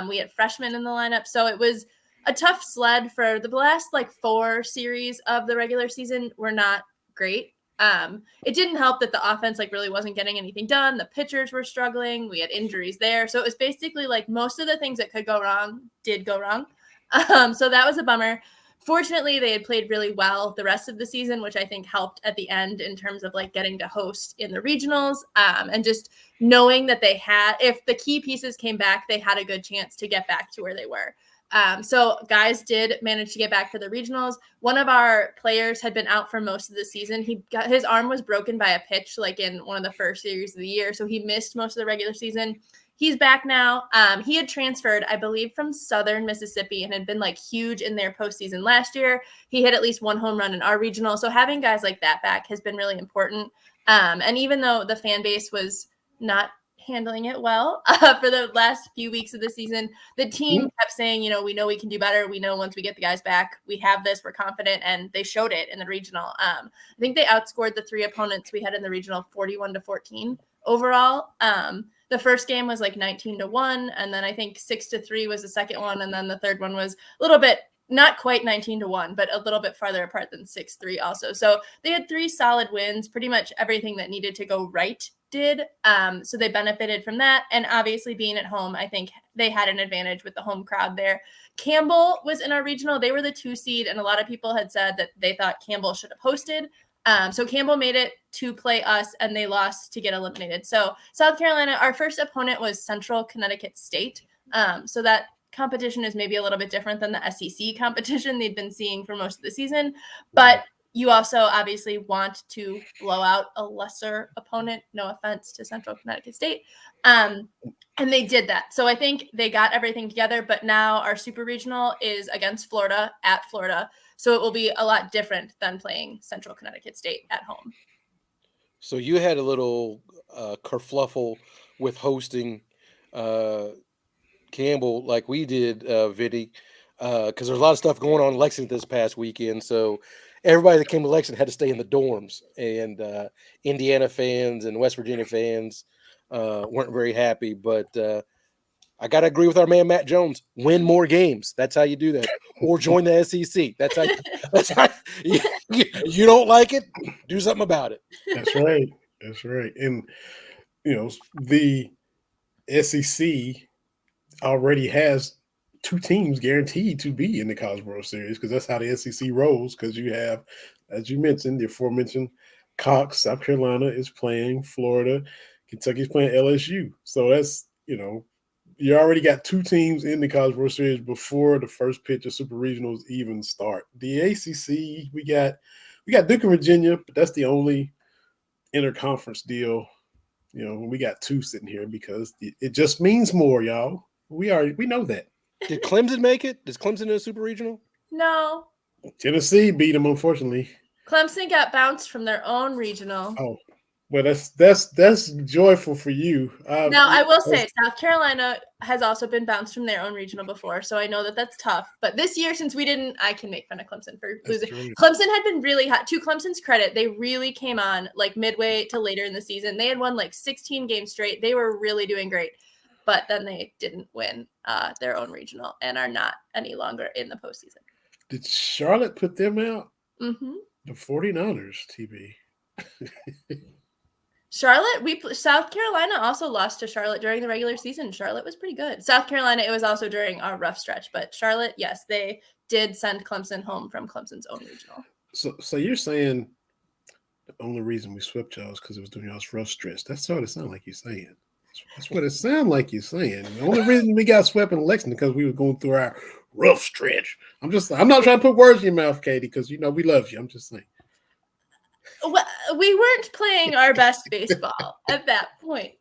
We had freshmen in the lineup. So it was a tough sled for the last like 4 series of the regular season were not great. It didn't help that the offense like really wasn't getting anything done. The pitchers were struggling. We had injuries there. So it was basically like most of the things that could go wrong did go wrong. So that was a bummer. Fortunately, they had played really well the rest of the season, which I think helped at the end in terms of like getting to host in the regionals, and just knowing that they had, if the key pieces came back, they had a good chance to get back to where they were. So guys did manage to get back for the regionals. One of our players had been out for most of the season. His arm was broken by a pitch, like in one of the first series of the year. So he missed most of the regular season. He's back now. He had transferred, I believe, from Southern Mississippi and had been like huge in their postseason last year. He hit at least one home run in our regional. So having guys like that back has been really important. And even though the fan base was not handling it well for the last few weeks of the season, the team kept saying, we know we can do better. We know once we get the guys back, we have this, we're confident. And they showed it in the regional. I think they outscored the 3 opponents we had in the regional 41-14 overall. The first game was like 19-1. And then I think 6-3 was the second one. And then the third one was a little bit, not quite 19-1, but a little bit farther apart than 6-3 also. So they had 3 solid wins, pretty much everything that needed to go right did. So they benefited from that. And obviously being at home, I think they had an advantage with the home crowd there. Campbell was in our regional. They were the 2 seed. And a lot of people had said that they thought Campbell should have hosted. So Campbell made it to play us and they lost to get eliminated. So South Carolina, our first opponent was Central Connecticut State. So that competition is maybe a little bit different than the SEC competition they'd been seeing for most of the season. But you also obviously want to blow out a lesser opponent. No offense to Central Connecticut State. And they did that. So I think they got everything together. But now our super regional is against Florida at Florida. So it will be a lot different than playing Central Connecticut State at home. So you had a little kerfluffle with hosting Campbell like we did, Vinny, because there's a lot of stuff going on in Lexington this past weekend. So everybody that came to Lexington had to stay in the dorms, and Indiana fans and West Virginia fans weren't very happy. But I got to agree with our man Matt Jones. Win more games. That's how you do that. Or join the SEC. That's how you don't like it, do something about it. That's right. That's right. And the SEC already has 2 teams guaranteed to be in the College World Series because that's how the SEC rolls. Because you have, as you mentioned, the aforementioned Cox, South Carolina is playing Florida, Kentucky's playing LSU. So that's you already got 2 teams in the College World Series before the first pitch of Super Regionals even start. The ACC, we got Duke and Virginia, but that's the only interconference deal. We got 2 sitting here because it just means more, y'all. We know that. Did Clemson make it? Does Clemson in a Super Regional? No. Tennessee beat them, unfortunately. Clemson got bounced from their own regional. Oh, well, that's joyful for you. Now, I will say South Carolina has also been bounced from their own regional before, so I know that that's tough. But this year, since we didn't, I can make fun of Clemson for losing. Clemson had been really hot. To Clemson's credit, they really came on like midway to later in the season. They had won like 16 games straight. They were really doing great. But then they didn't win their own regional and are not any longer in the postseason. Did Charlotte put them out? Mm-hmm. The 49ers, TB. South Carolina also lost to Charlotte during the regular season. Charlotte was pretty good. South Carolina, it was also during our rough stretch. But Charlotte, yes, they did send Clemson home from Clemson's own regional. So you're saying the only reason we swept y'all is because it was during y'all's rough stretch. That's what it sounds like you're saying. That's what it sounds like you're saying. The only reason we got swept in Lexington because we were going through our rough stretch. I'm not trying to put words in your mouth, Katie, because we love you. I'm just saying. Well, we weren't playing our best baseball at that point.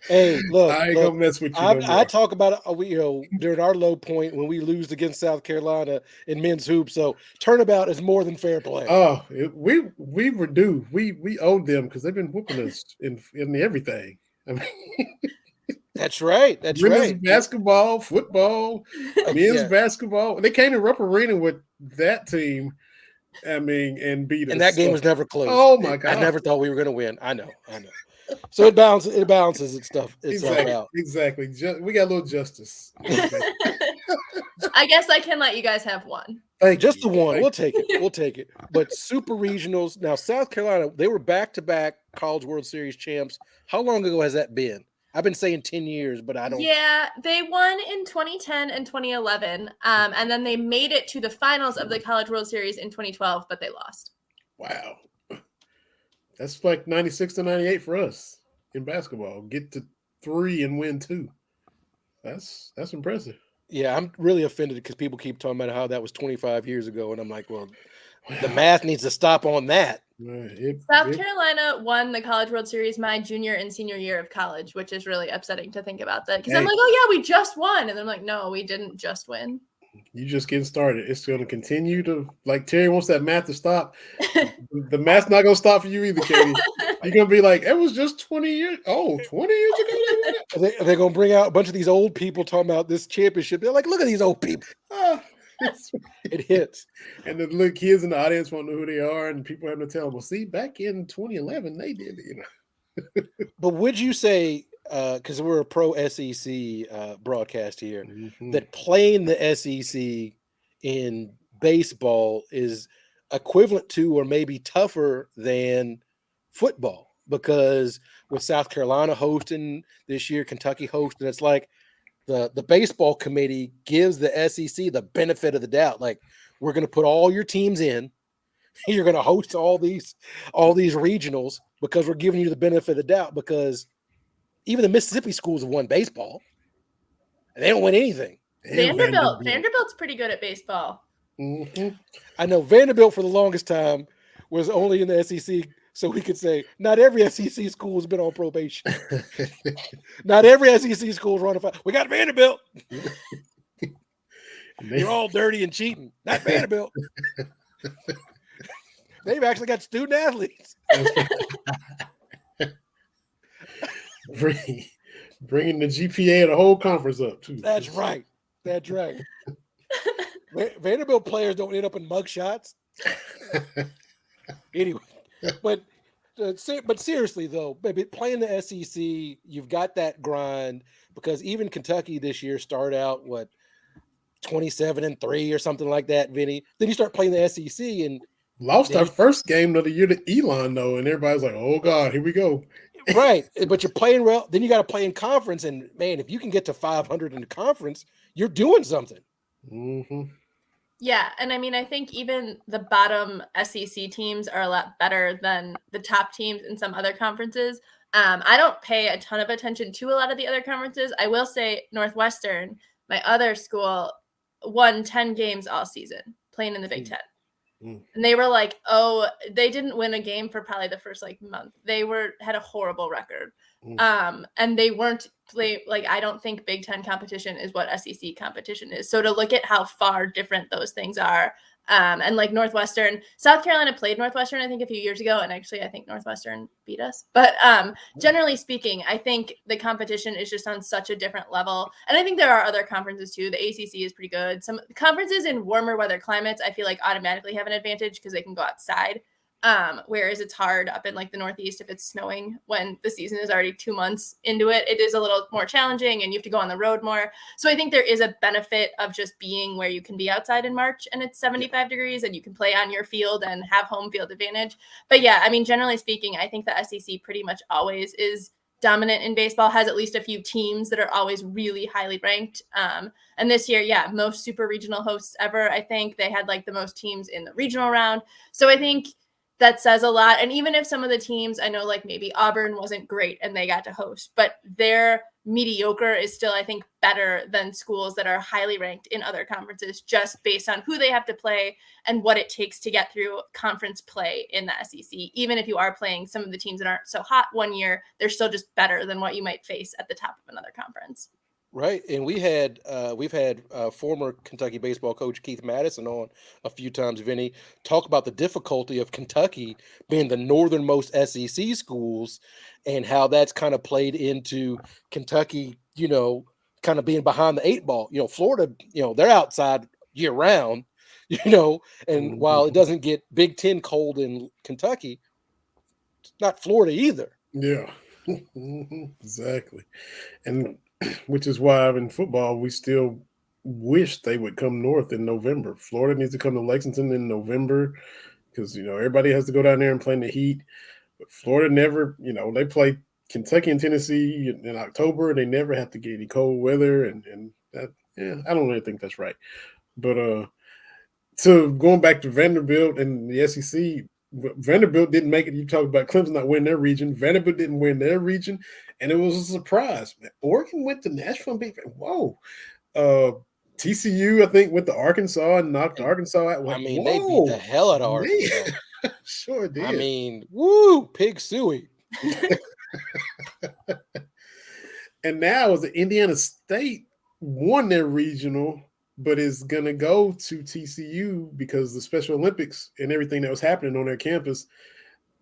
Hey, look, I ain't gonna mess with you. I talk about it, during our low point when we lose against South Carolina in men's hoops. So turnabout is more than fair play. Oh, we were due. We owed them because they've been whooping us in everything. I mean, that's right. That's women's right. basketball, football, men's basketball. They came to Rupp Arena with that team. I mean, and beat us. And that game was never close. Oh my God! I never thought we were going to win. I know. So it balances its stuff. Out. Exactly. We got a little justice. I guess I can let you guys have one. Just the one. We'll take it. But super regionals. Now, South Carolina, they were back-to-back College World Series champs. How long ago has that been? I've been saying 10 years, but I don't. Yeah, they won in 2010 and 2011, and then they made it to the finals of the College World Series in 2012, but they lost. Wow. That's like 96 to 98 for us in basketball. Get to 3 and win 2. That's impressive. Yeah, I'm really offended because people keep talking about how that was 25 years ago, and I'm like, well, the math needs to stop on that. South Carolina won the College World Series my junior and senior year of college, which is really upsetting to think about that. Because I'm like, oh, yeah, we just won. And I'm like, no, we didn't just win. You just getting started. It's going to continue to, like Terry wants that math to stop. The math's not going to stop for you either, Katie. You're going to be like, it was just 20 years. Oh, 20 years ago they won it. They're going to bring out a bunch of these old people talking about this championship. They're like, look at these old people. It hits. And the little kids in the audience won't know who they are, and people having to tell them, well, see, back in 2011, they did it, But would you say, because we're a pro SEC broadcast here, that playing the SEC in baseball is equivalent to or maybe tougher than football? Because with South Carolina hosting this year, Kentucky hosting, it's like the baseball committee gives the SEC the benefit of the doubt. Like, we're going to put all your teams in. You're going to host all these regionals because we're giving you the benefit of the doubt, because even the Mississippi schools have won baseball. And they don't win anything. Vanderbilt's pretty good at baseball. I know Vanderbilt for the longest time was only in the SEC, so we could say not every SEC school has been on probation. Not every SEC school is running fire. We got Vanderbilt. You're all dirty and cheating. Not Vanderbilt. They've actually got student athletes. Bringing the GPA of the whole conference up, too. That's right. That's right. Vanderbilt players don't end up in mug shots. Anyway, but seriously, though, baby, playing the SEC, you've got that grind, because even Kentucky this year started out, 27-3 or something like that, Vinny. Then you start playing the SEC and lost our first game of the year to Elon, though, and everybody's like, oh, God, here we go. Right, but you're playing well. Then you got to play in conference, and, man, if you can get to 500 in the conference, you're doing something. Yeah, and I mean, I think even the bottom SEC teams are a lot better than the top teams in some other conferences. I don't pay a ton of attention to a lot of the other conferences. I will say Northwestern, my other school, won 10 games all season playing in the Big Ten. And they were like, they didn't win a game for probably the first month. They had a horrible record. And they weren't I don't think Big Ten competition is what SEC competition is. So to look at how far different those things are, and like Northwestern, South Carolina played Northwestern, I think, a few years ago. And actually, I think Northwestern beat us. But generally speaking, I think the competition is just on such a different level. And I think there are other conferences too. The ACC is pretty good. Some conferences in warmer weather climates, I feel like automatically have an advantage because they can go outside. Whereas it's hard up in the Northeast if it's snowing when the season is already 2 months into it. It is a little more challenging and you have to go on the road more. So I think there is a benefit of just being where you can be outside in March and it's 75 degrees and you can play on your field and have home field advantage. But yeah, I mean, generally speaking, I think the SEC pretty much always is dominant in baseball, has at least a few teams that are always really highly ranked. And this year, most super regional hosts ever. I think they had the most teams in the regional round. So I think that says a lot. And even if some of the teams, I know maybe Auburn wasn't great and they got to host, but their mediocre is still, I think, better than schools that are highly ranked in other conferences, just based on who they have to play and what it takes to get through conference play in the SEC. Even if you are playing some of the teams that aren't so hot one year, they're still just better than what you might face at the top of another conference. Right, and we've had former Kentucky baseball coach Keith Madison on a few times, Vinny, talk about the difficulty of Kentucky being the northernmost SEC schools and how that's kind of played into Kentucky, kind of being behind the eight ball. Florida, they're outside year round, and while it doesn't get Big Ten cold in Kentucky, it's not Florida either. Yeah, exactly. And which is why in football, we still wish they would come north in November. Florida needs to come to Lexington in November because, everybody has to go down there and play in the heat. But Florida never, they play Kentucky and Tennessee in October. They never have to get any cold weather, and that, I don't really think that's right. But so going back to Vanderbilt and the SEC, Vanderbilt didn't make it. You talked about Clemson not winning their region. Vanderbilt didn't win their region, and it was a surprise. Oregon went to Nashville and beat. Whoa. TCU, I think, went to Arkansas and knocked Arkansas out. I mean, they beat the hell out of Arkansas. Sure did. I mean, woo, pig suey. And now, the Indiana State won their regional, but is going to go to TCU because the Special Olympics and everything that was happening on their campus.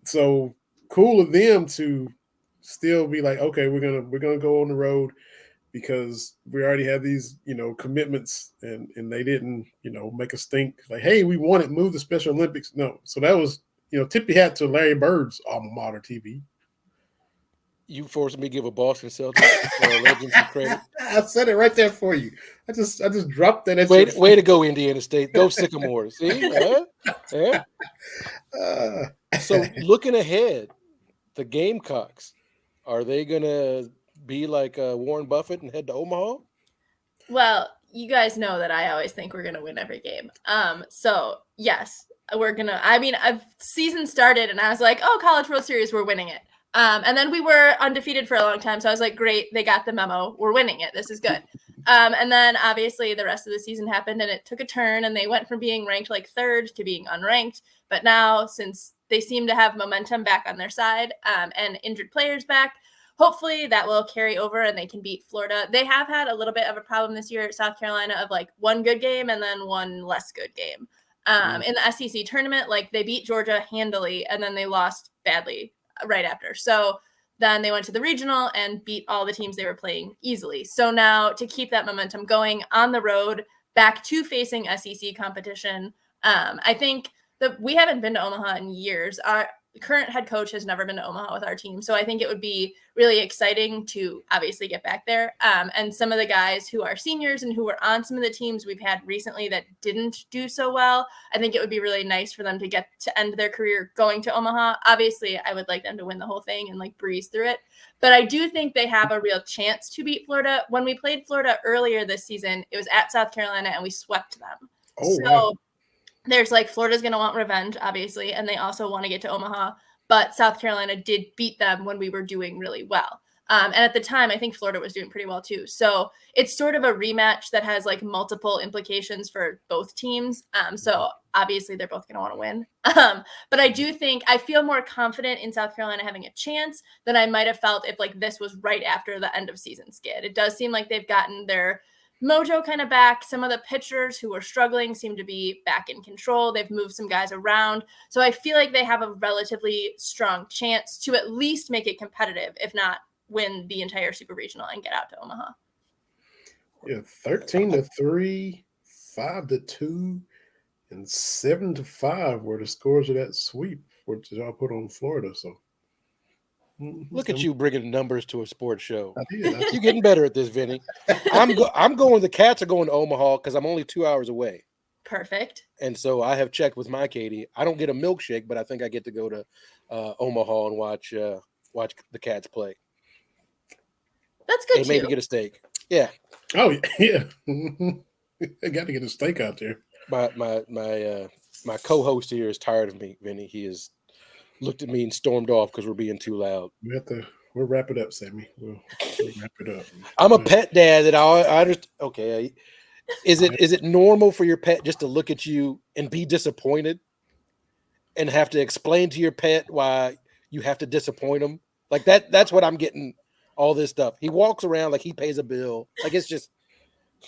So cool of them to still be like, okay, we're gonna go on the road because we already have these, commitments, and they didn't, make us think like, hey, we want it, move the Special Olympics. No. So that was, tip your hat to Larry Bird's alma mater, TV. You forced me to give a Boston Celtics legend some credit. I said it right there for you. I just dropped that. Way to go, Indiana State. Go Sycamore. See? Yeah. So looking ahead, the Gamecocks, are they going to be like Warren Buffett and head to Omaha? Well, you guys know that I always think we're going to win every game. So, yes, we're going to – I mean, season started and I was like, oh, College World Series, we're winning it. And then we were undefeated for a long time. So I was like, great, they got the memo. We're winning it. This is good. And then obviously the rest of the season happened and it took a turn and they went from being ranked like third to being unranked. But now, since they seem to have momentum back on their side and injured players back, hopefully that will carry over and they can beat Florida. They have had a little bit of a problem this year at South Carolina of like one good game and then one less good game. In the SEC tournament, like they beat Georgia handily and then they lost badly right after. So then they went to the regional and beat all the teams they were playing easily. So now to keep that momentum going on the road, back to facing SEC competition, I think that we haven't been to Omaha in years. Our current head coach has never been to Omaha with our team. So I think it would be really exciting to obviously get back there. And some of the guys who are seniors and who were on some of the teams we've had recently that didn't do so well, I think it would be really nice for them to get to end their career going to Omaha. Obviously, I would like them to win the whole thing and like breeze through it. But I do think they have a real chance to beat Florida. When we played Florida earlier this season, it was at South Carolina and we swept them. Wow. There's like Florida's going to want revenge, obviously, and they also want to get to Omaha. But South Carolina did beat them when we were doing really well. And at the time, I think Florida was doing pretty well too. So it's sort of a rematch that has like multiple implications for both teams. So obviously they're both going to want to win. But I do think I feel more confident in South Carolina having a chance than I might have felt if like this was right after the end of season skid. It does seem like they've gotten their mojo kind of back. Some of the pitchers who were struggling seem to be back in control. They've moved some guys around. So I feel like they have a relatively strong chance to at least make it competitive, if not win the entire Super Regional and get out to Omaha. Yeah, 13-3, 5-2, and 7-5 were the scores of that sweep, which y'all put on Florida. So look at you bringing numbers to a sports show. You're getting better at this, Vinny. I'm going. The Cats are going to Omaha because I'm only 2 hours away. Perfect. And so I have checked with my Katie. I don't get a milkshake, but I think I get to go to Omaha and watch the Cats play. That's good. And maybe get a steak. Yeah. Oh yeah. I got to get a steak out there. My co-host here is tired of me, Vinny. He has looked at me and stormed off because we're being too loud. We'll wrap it up, Sammy. We'll wrap it up. I'm a pet dad that I just okay. Is it normal for your pet just to look at you and be disappointed and have to explain to your pet why you have to disappoint him? Like that's what I'm getting all this stuff. He walks around like he pays a bill. Like it's just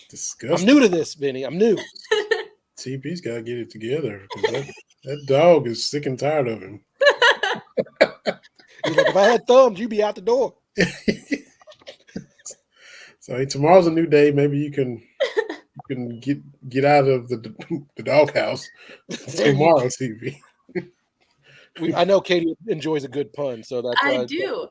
disgusting. I'm new to this, Vinny. I'm new. TP's got to get it together because that dog is sick and tired of him. He's like, if I had thumbs, you'd be out the door. So tomorrow's a new day. Maybe you can get out of the doghouse tomorrow, TV. I know Katie enjoys a good pun, so that's why I do.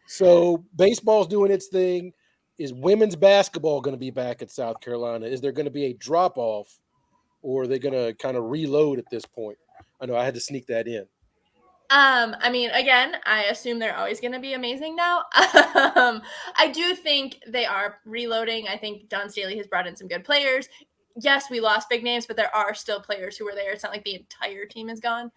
So baseball's doing its thing. Is women's basketball going to be back at South Carolina? Is there going to be a drop off, or are they going to kind of reload at this point? I know I had to sneak that in. I mean, again, I assume they're always going to be amazing now. I do think they are reloading. I think Don Staley has brought in some good players. Yes, we lost big names, but there are still players who were there. It's not like the entire team is gone.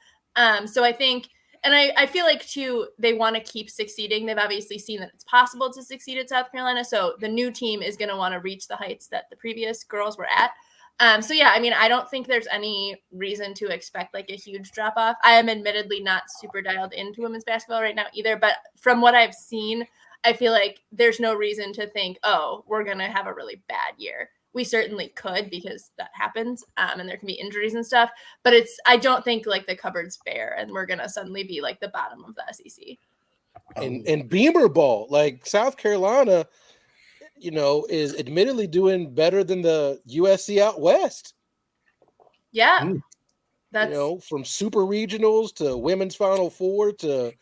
So I think, and I feel like, too, they want to keep succeeding. They've obviously seen that it's possible to succeed at South Carolina. So the new team is going to want to reach the heights that the previous girls were at. So yeah, I mean, I don't think there's any reason to expect like a huge drop off. I am admittedly not super dialed into women's basketball right now either, but from what I've seen, I feel like there's no reason to think, oh, we're going to have a really bad year. We certainly could, because that happens, and there can be injuries and stuff, but I don't think like the cupboard's bare and we're going to suddenly be like the bottom of the SEC. And Beamer ball, like South Carolina, you know, is admittedly doing better than the USC out west. Yeah. That's, you know, from super regionals to women's Final Four to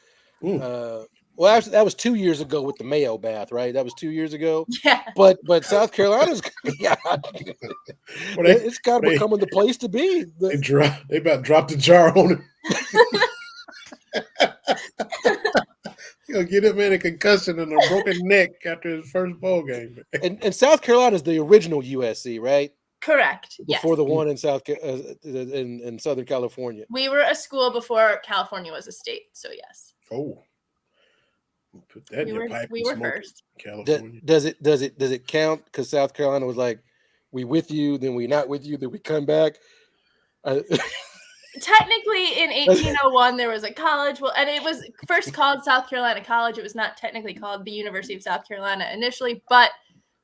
well, actually, that was 2 years ago with the Mayo Bath, right? That was 2 years ago. Yeah. But South Carolina's, yeah, it's kind of becoming the place to be. They about to drop the jar on him. You'll get him in a concussion and a broken neck after his first bowl game. And South Carolina is the original USC, right? Correct. Before the one in in Southern California. We were a school before California was a state, so yes. Oh. Put that in your pipe. We were first. California. Does it count? Because South Carolina was like, we with you, then we not with you, then we come back. Technically, in 1801, there was a college. Well, and it was first called South Carolina College. It was not technically called the University of South Carolina initially, but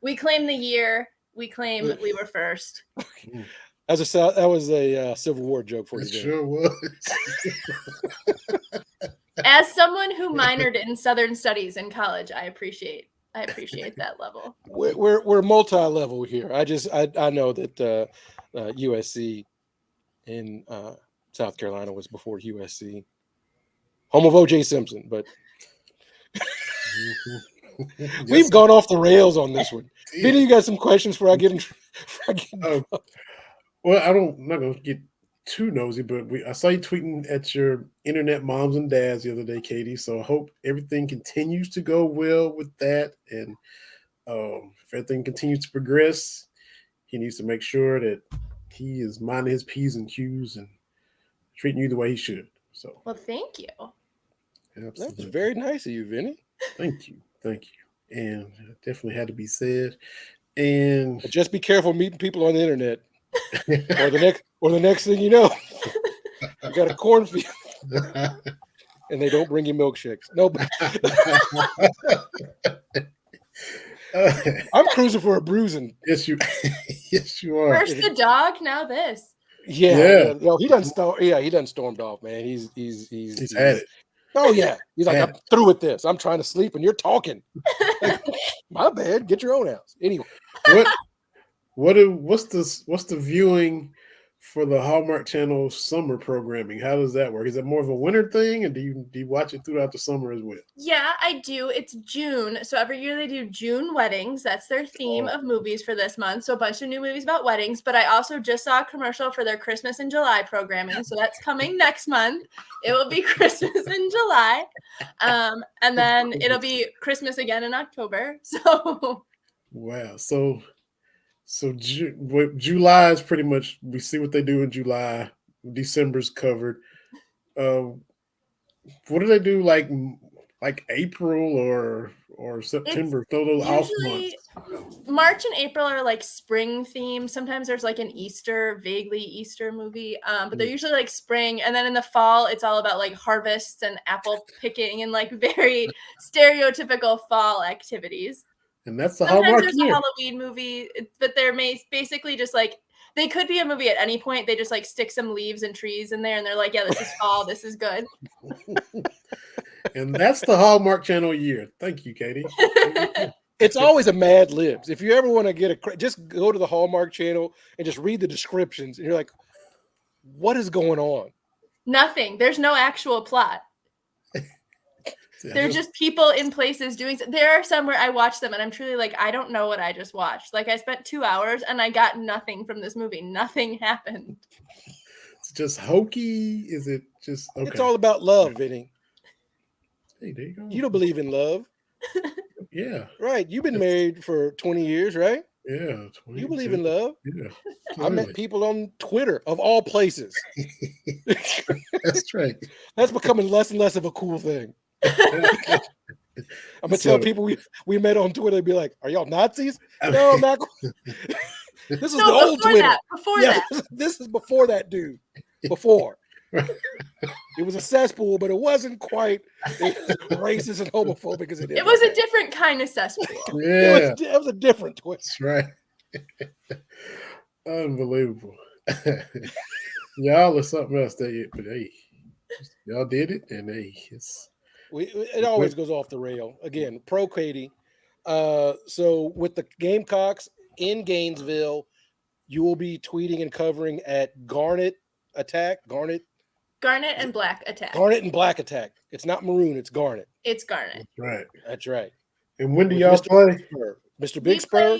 we claim the year. We claim we were first. That was a Civil War joke for you. It sure was. As someone who minored in Southern Studies in college, I appreciate that level. We're multi-level here. I know that USC in South Carolina was before USC. Home of O.J. Simpson, but we've gone off the rails on this one. Vinny, you got some questions before I get in? Well, I'm not going to get too nosy, but I saw you tweeting at your internet moms and dads the other day, Katie. So I hope everything continues to go well with that. And if everything continues to progress, he needs to make sure that he is minding his P's and Q's and treating you the way he should. So, well, thank you. Absolutely. That's very nice of you, Vinny. Thank you. And it definitely had to be said. And but just be careful meeting people on the internet. or the next thing you know, you got a cornfield and they don't bring you milkshakes. No, I'm cruising for a bruising. Yes, you are. First the dog, now this. Yeah. No, he done stormed off, man. He's had it. Oh yeah, he's like, I'm through with this. I'm trying to sleep and you're talking. Like, my bad. Get your own house. Anyway, what's the viewing for the Hallmark Channel summer programming? How does that work? Is it more of a winter thing, and do you watch it throughout the summer as well? Yeah, I do. It's June, so every year they do June weddings. That's their theme of movies for this month. So a bunch of new movies about weddings. But I also just saw a commercial for their Christmas in July programming, so that's coming next month. It will be Christmas in July, and then it'll be Christmas again in October. So wow, so July is pretty much, we see what they do in July. December's covered. What do they do like April or September? Those off months. March and April are like spring themed. Sometimes there's like an vaguely Easter movie, but they're usually like spring. And then in the fall, it's all about like harvests and apple picking and like very stereotypical fall activities. And that's the Hallmark. There's a Halloween movie, but they're basically just like, they could be a movie at any point. They just like stick some leaves and trees in there, and they're like, yeah, this is fall. This is good. And that's the Hallmark Channel year. Thank you, Katie. It's always a Mad Libs. If you ever want to get just go to the Hallmark Channel and just read the descriptions, and you're like, what is going on? Nothing. There's no actual plot. They're just people in places doing. There are some where I watch them and I'm truly like, I don't know what I just watched. Like I spent 2 hours and I got nothing from this movie. Nothing happened. just hokey? Is it just okay? It's all about love, Vinny. Hey, there you go. You don't believe in love. Yeah. Right. You've been married for 20 years, right? Yeah. You believe in love. Yeah. I met people on Twitter of all places. That's right. That's becoming less and less of a cool thing. I'm gonna tell people we met on Twitter and be like, "Are y'all Nazis?" No, I'm not. This is the old Twitter. Before that. This is before that dude. Before. It was a cesspool, but it wasn't quite racist and homophobic as it is. It was a different kind of cesspool. Yeah. It was a different twist. That's right. Unbelievable. Y'all are something else. But hey, y'all did it, and hey, it always goes off the rail. Again, pro Katie. So with the Gamecocks in Gainesville, you will be tweeting and covering at Garnet and Black Attack. It's not maroon, it's Garnet. It's Garnet. That's right. And when do y'all play? Mr. Big Spur?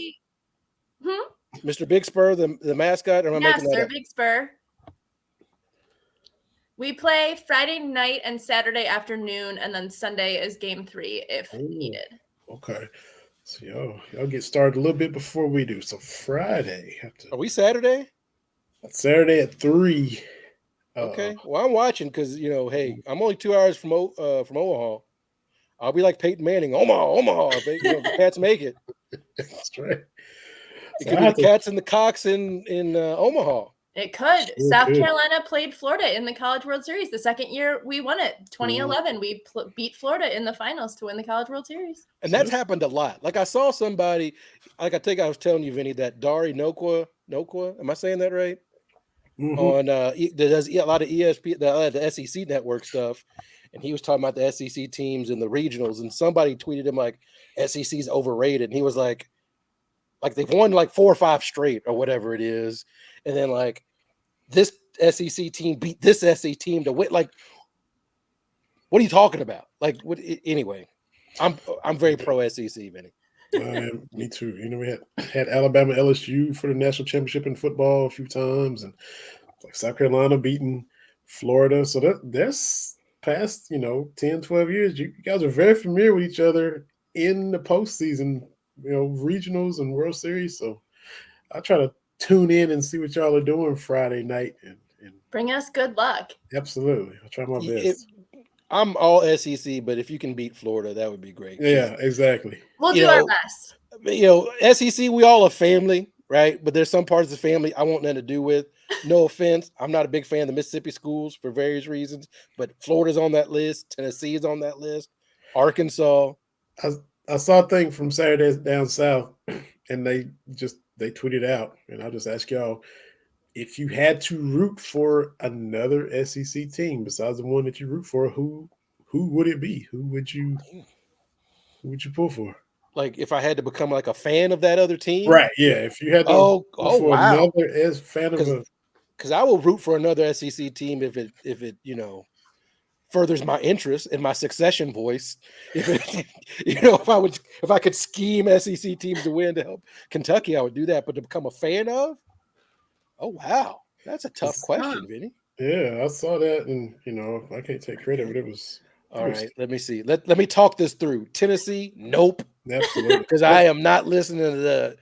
Mr. Big Spur, the mascot? Or am I making that up? Big Spur. We play Friday night and Saturday afternoon, and then Sunday is game 3 if needed. Okay. So y'all get started a little bit before we do. So Friday. Are we Saturday? Saturday at 3. Okay. Well, I'm watching because hey, I'm only 2 hours from Omaha. I'll be like Peyton Manning, Omaha. If the Cats make it. That's right. It could be the Cats and the Cocks in Omaha. It could. South Carolina played Florida in the College World Series. The second year we won it, 2011. We beat Florida in the finals to win the College World Series. And that's happened a lot. Like I saw somebody, like I think I was telling you, Vinny, that Dari Nokwa, am I saying that right? Mm-hmm. On does a lot of ESP, the SEC network stuff, and he was talking about the SEC teams and the regionals, and somebody tweeted him like SEC's overrated, and he was like they've won like 4 or 5 straight or whatever it is, and then like this SEC team beat this SEC team to win. Like, what are you talking about? Like, what? Anyway, I'm very pro SEC, Vinny. Me too. We had Alabama LSU for the national championship in football a few times, and like South Carolina beating Florida. So that's past 10, 12 years. You guys are very familiar with each other in the postseason, regionals and World Series. So I try to tune in and see what y'all are doing Friday night and bring us good luck. Absolutely. I'll try my best. I'm all SEC, but if you can beat Florida, that would be great. Yeah, exactly. We'll do our best. SEC, we all a family, right? But there's some parts of the family I want nothing to do with. No offense. I'm not a big fan of the Mississippi schools for various reasons, but Florida's on that list. Tennessee is on that list. Arkansas. I saw a thing from Saturday down south, and they tweeted out, and I'll just ask y'all, if you had to root for another SEC team besides the one that you root for, who would it be? Who would you pull for? Like if I had to become like a fan of that other team, right? Yeah, if you had to another fan of because I will root for another SEC team if it furthers my interest in my succession voice. If it, if I could scheme SEC teams to win to help Kentucky, I would do that. But to become a fan of, oh wow, that's a tough question, Vinny. Yeah, I saw that, and I can't take credit, but it was. All right, let me see. Let me talk this through. Tennessee, nope. Absolutely. Because I am not listening to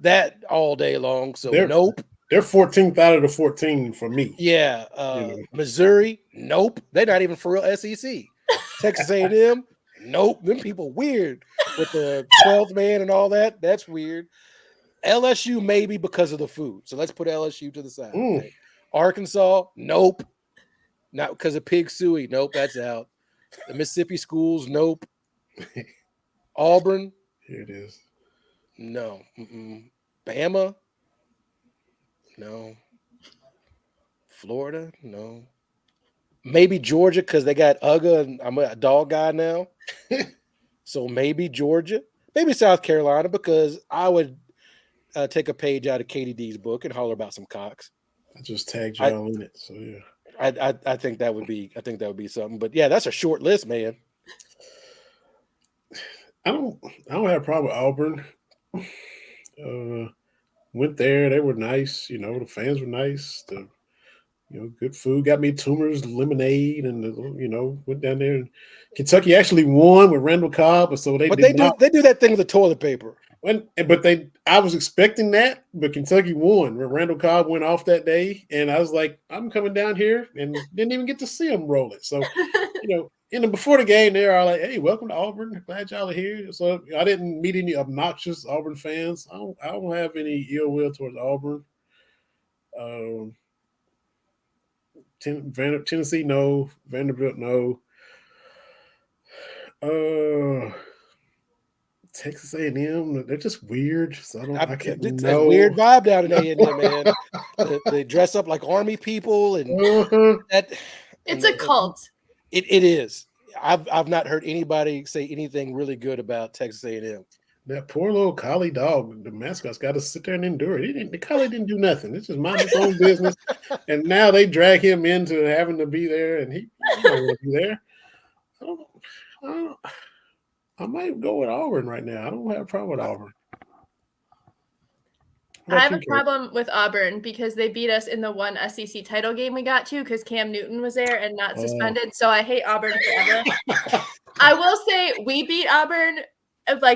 that all day long. So nope. They're 14th out of the 14 for me. Yeah. Missouri, nope. They're not even for real SEC. Texas A&M, nope. Them people weird with the 12th man and all that. That's weird. LSU maybe because of the food. So let's put LSU to the side. Okay. Arkansas, nope. Not because of pig suey. Nope, that's out. The Mississippi schools, nope. Auburn, here it is. No. Mm-mm. Bama, no. Florida, no. Maybe Georgia because they got Uga and I'm a dog guy now. So maybe Georgia. Maybe South Carolina because I would take a page out of Katie D's book and holler about some cocks. I just tagged y'all in it, so yeah. I think that would be something. But yeah, that's a short list, man. I don't have a problem with Auburn. Went there, they were nice, the fans were nice. good food. Got me Toomer's lemonade, and went down there. And Kentucky actually won with Randall Cobb, so they do that thing with the toilet paper. I was expecting that, but Kentucky won. Randall Cobb went off that day, and I was like, I'm coming down here, and didn't even get to see him roll it. So, before the game, they are like, "Hey, welcome to Auburn. Glad y'all are here." So I didn't meet any obnoxious Auburn fans. I don't have any ill will towards Auburn. Tennessee, no. Vanderbilt, no. Texas A&M, they're just weird. So I can't know. It's a weird vibe down in A&M, man. They dress up like army people, and it's a cult. It is. I've not heard anybody say anything really good about Texas A&M. That poor little collie dog, the mascot's got to sit there and endure it. The collie didn't do nothing. It's just mind its own business. And now they drag him into having to be there, and he don't want to be there. I might go with Auburn right now. I don't have a problem with Auburn. I have a problem with Auburn because they beat us in the one SEC title game we got to because Cam Newton was there and not suspended. So I hate Auburn forever. I will say we beat Auburn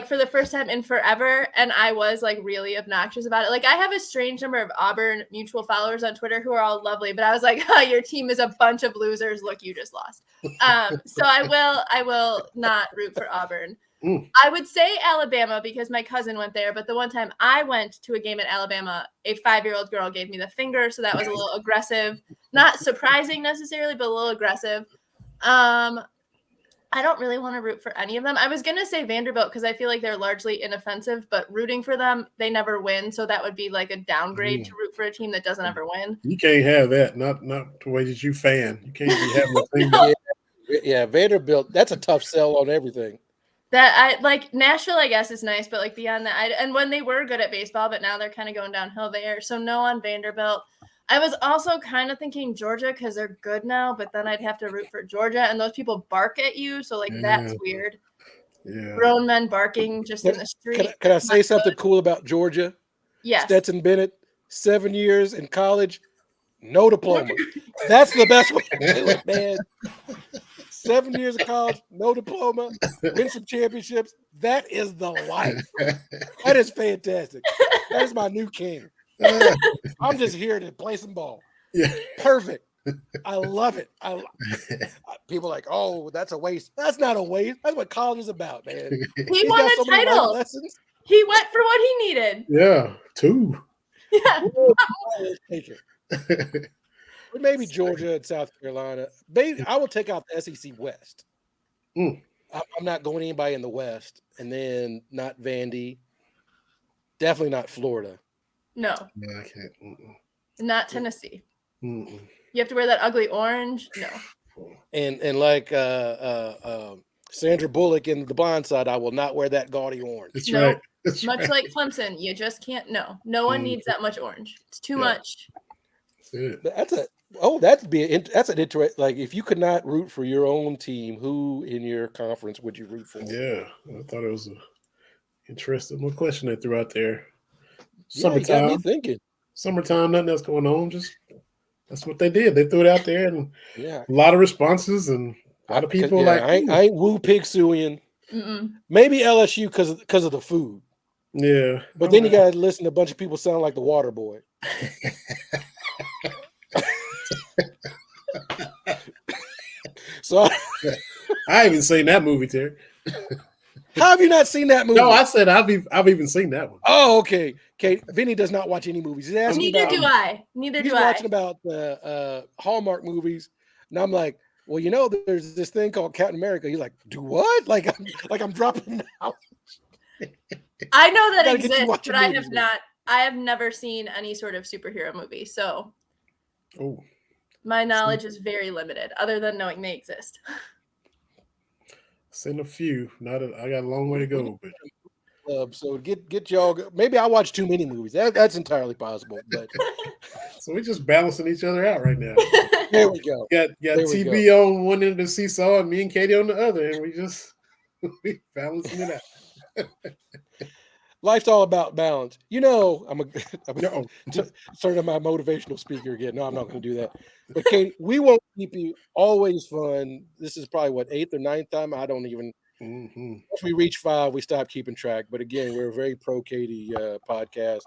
for the first time in forever, and I was really obnoxious about it. I have a strange number of Auburn mutual followers on Twitter who are all lovely, but I was like, "Oh, your team is a bunch of losers. Look, you just lost." So I will not root for Auburn. I would say Alabama because my cousin went there, but the one time I went to a game at Alabama, a 5-year-old girl gave me the finger, so that was a little aggressive. Not surprising necessarily, but a little aggressive. I don't really want to root for any of them. I was going to say Vanderbilt because I feel like they're largely inoffensive, but rooting for them, they never win. So that would be a downgrade to root for a team that doesn't ever win. You can't have that. Not the way that you fan. You can't be having a thing. Yeah, Vanderbilt, that's a tough sell on everything. That Nashville, I guess, is nice, but beyond that, and when they were good at baseball, but now they're kind of going downhill there. So no on Vanderbilt. I was also kind of thinking Georgia because they're good now, but then I'd have to root for Georgia, and those people bark at you, so that's weird. Yeah, grown men barking just in the street. Can I say something cool about Georgia? Yes. Stetson Bennett, 7 years in college, no diploma. That's the best way to do it, man. 7 years of college, no diploma, win some championships. That is the life. That is fantastic. That is my new king. I'm just here to play some ball. Yeah. Perfect. I love it. People are like, oh, that's a waste. That's not a waste. That's what college is about, man. He won a title. He went for what he needed. Yeah, 2. Yeah. But maybe Georgia and South Carolina. Maybe I will take out the SEC West. I'm not going anybody in the West, and then not Vandy. Definitely not Florida. No, I can't. Not Tennessee. You have to wear that ugly orange. No. And like Sandra Bullock in The Blind Side, I will not wear that gaudy orange. That's right. Much like Clemson, you just can't. No one needs that much orange. It's too much. That's an interesting. Like, if you could not root for your own team, who in your conference would you root for? Yeah, I thought it was an interesting little question they threw out there. Summertime, you got me thinking. Summertime, nothing else going on. Just that's what they did. They threw it out there, and a lot of responses, and a lot of people I ain't woo pig suing. Maybe LSU because of the food. Yeah, but then you got to listen to a bunch of people sound like the Water Boy. So I haven't seen that movie, Terry. How have you not seen that movie? No, I said I've even seen that one. Oh, okay. Okay, Vinny does not watch any movies. Neither do I. He's watching about the Hallmark movies, and I'm like, well, there's this thing called Captain America. He's like, do what? Like I'm dropping out. I know that exists, but I have never seen any sort of superhero movie. So my knowledge is very limited, other than knowing they exist. Seen a few. I got a long way to go. But so get y'all. Maybe I watch too many movies. That's entirely possible. But so we're just balancing each other out right now. There we go. Got TV on one end of the seesaw, and me and Katie on the other, and we balancing it out. Life's all about balance. I'm turning my motivational speaker again. No, I'm not going to do that. But Katie, we won't keep you. Always fun. This is probably what 8th or 9th time. I don't even. Once we reach 5, we stop keeping track. But again, we're a very pro Katie podcast,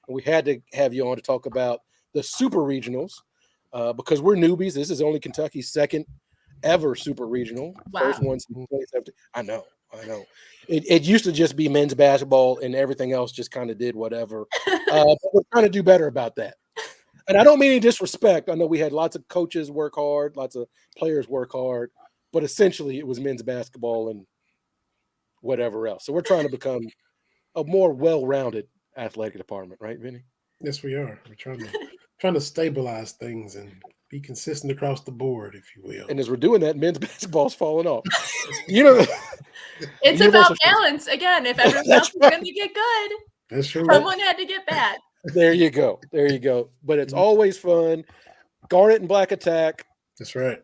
and we had to have you on to talk about the super regionals because we're newbies. This is only Kentucky's second ever super regional. Wow. First one since 2017. I know. It used to just be men's basketball and everything else just kind of did whatever. But we're trying to do better about that. And I don't mean any disrespect. I know we had lots of coaches work hard, lots of players work hard, but essentially it was men's basketball and whatever else. So we're trying to become a more well-rounded athletic department, right, Vinny? Yes, we are. We're trying to stabilize things and be consistent across the board, if you will. And as we're doing that, men's basketball's falling off. It's about balance. Again, if everyone else is going to get good, that's true. Someone had to get bad. There you go. But it's always fun. Garnet and Black Attack. That's right.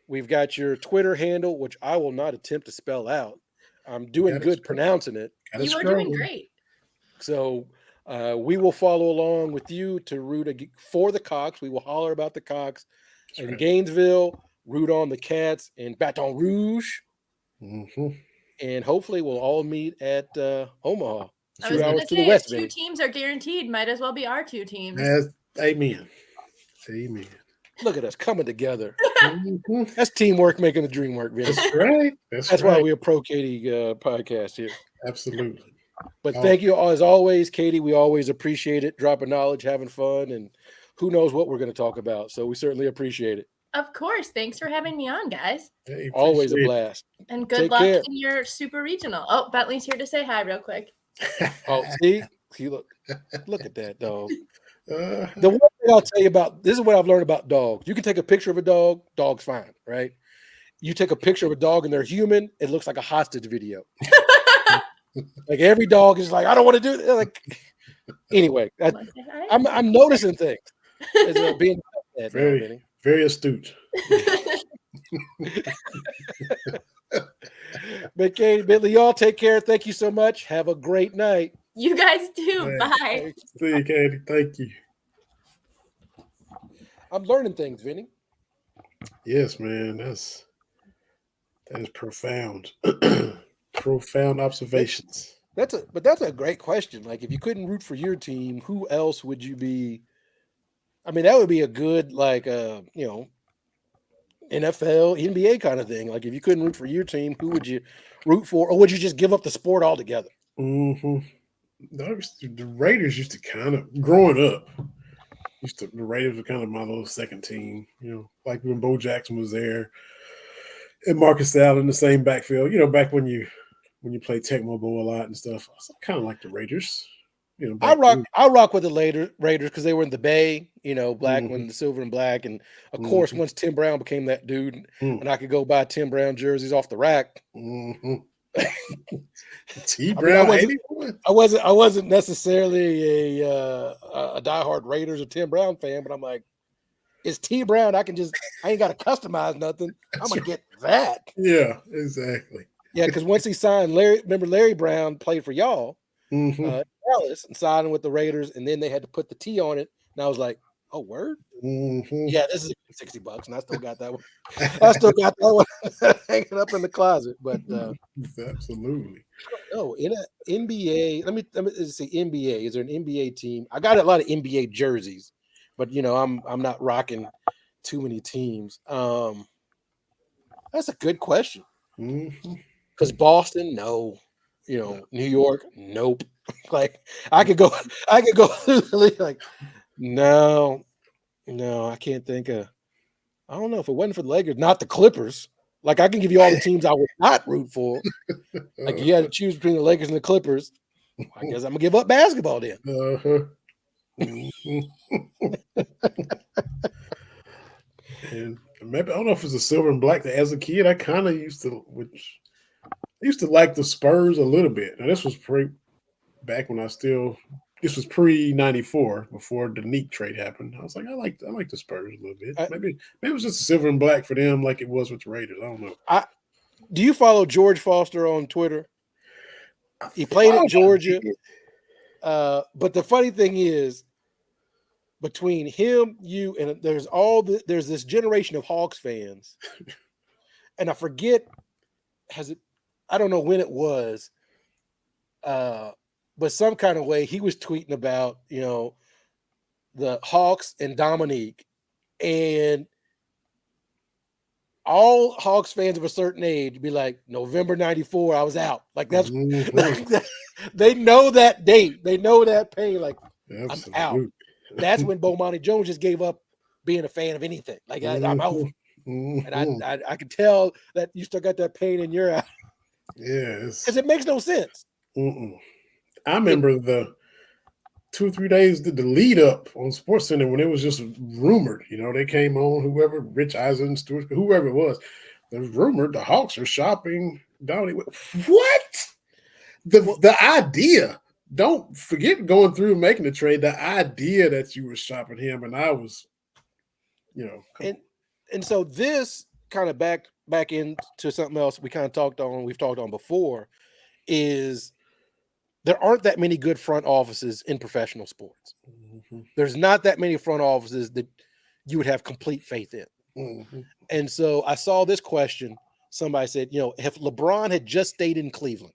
We've got your Twitter handle, which I will not attempt to spell out. I'm doing good pronouncing it. You are doing great. So we will follow along with you to root for the Cox. We will holler about the Cox in Gainesville, root on the Cats in Baton Rouge. And hopefully we'll all meet at Omaha. 2 hours to the west. 2 teams are guaranteed. Might as well be our 2 teams. Amen. Look at us coming together. That's teamwork making the dream work, Vinny. That's right. That's why we're a Pro Katie podcast here. Absolutely. But thank you as always, Katie. We always appreciate it. Dropping knowledge, having fun, and who knows what we're going to talk about. So we certainly appreciate it. Of course. Thanks for having me on, guys. Hey, always a blast. And good luck in your super regional. Oh, Bentley's here to say hi real quick. Oh, see look at that dog. The one thing I'll tell you about, this is what I've learned about dogs. You can take a picture of a dog, dog's fine, right? You take a picture of a dog and they're human, it looks like a hostage video. Like every dog is like, I don't want to do it. Like, anyway, I'm noticing things. As being very astute. But Katie, Bentley, y'all take care. Thank you so much. Have a great night. You guys do. Bye. See you, Katie. Thank you. I'm learning things, Vinny. Yes, man. That is profound. Profound observations. That's a great question. Like, if you couldn't root for your team, who else would you be? I mean, that would be a good, like, NFL, NBA kind of thing. Like, if you couldn't root for your team, who would you root for? Or would you just give up the sport altogether? The Raiders used to kind of, growing up, the Raiders were kind of my little second team, like when Bo Jackson was there and Marcus Allen in the same backfield, back when you played Tecmo Bowl a lot and stuff. I kind of like the Raiders. I rock with the Raiders because they were in the Bay, black when the silver and black. And of course, once Tim Brown became that dude, and I could go buy Tim Brown jerseys off the rack. T Brown, I wasn't necessarily a diehard Raiders or Tim Brown fan, but I'm like, it's T Brown. I ain't got to customize nothing. I'm gonna get that. Yeah, exactly. Yeah, because once he signed Larry Brown played for y'all. Dallas and signing with the Raiders, and then they had to put the T on it, and I was like, "Oh, word? Yeah, this is $60, and I still got that one. Hanging up in the closet." But absolutely. Oh, in an NBA, let me say NBA. Is there an NBA team? I got a lot of NBA jerseys, but I'm not rocking too many teams. That's a good question. Because Boston, no. New York, nope. Like I could go through the league. Like, no, I can't think of. I don't know if it wasn't for the Lakers, not the Clippers. Like I can give you all the teams I would not root for. Like you had to choose between the Lakers and the Clippers. I guess I'm gonna give up basketball then. And maybe I don't know if it's a silver and black. That as a kid, I kind of used to like the Spurs a little bit. Now this was back when this was pre-94 before the Neek trade happened. I was like, I like the Spurs a little bit. Maybe it was just a silver and black for them, like it was with the Raiders. I don't know. Do you follow George Foster on Twitter? He played at Georgia. But the funny thing is, between him, you, and there's this generation of Hawks fans, and I forget, I don't know when it was, but some kind of way he was tweeting about, the Hawks and Dominique, and all Hawks fans of a certain age be like, November 94, I was out. Like that's they know that date. They know that pain. Like, absolutely. I'm out. That's when Bomani Jones just gave up being a fan of anything. Like I'm over. And I could tell that you still got that pain in your eye. Yes. Because it makes no sense. I remember the 2 or 3 days the lead up on SportsCenter when it was just rumored. They came on, whoever, Rich Eisen, Stewart, whoever it was. It was rumored the Hawks are shopping Downey. What? The idea. Don't forget going through and making the trade. The idea that you were shopping him, and I was, And so this kind of back into something else we've talked on before, is there aren't that many good front offices in professional sports. There's not that many front offices that you would have complete faith in. And so I saw this question. Somebody said, if LeBron had just stayed in Cleveland,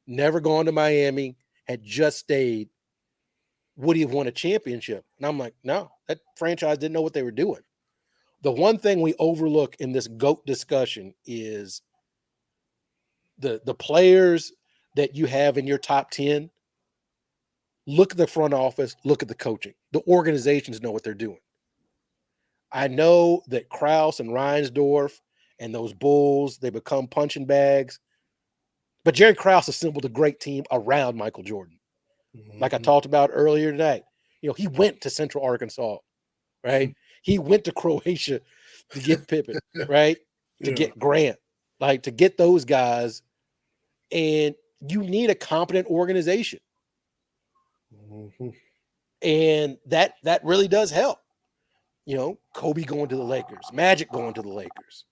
never gone to Miami, had just stayed, would he have won a championship? And I'm like, no, that franchise didn't know what they were doing. The one thing we overlook in this GOAT discussion is the players that you have in your top 10. Look at the front office, look at the coaching. The organizations know what they're doing. I know that Krause and Reinsdorf and those Bulls, they become punching bags. But Jerry Krause assembled a great team around Michael Jordan. Like I talked about earlier today. He went to Central Arkansas, right? He went to Croatia to get Pippen, right? To get Grant, like to get those guys. And you need a competent organization. And that really does help. Kobe going to the Lakers, Magic going to the Lakers,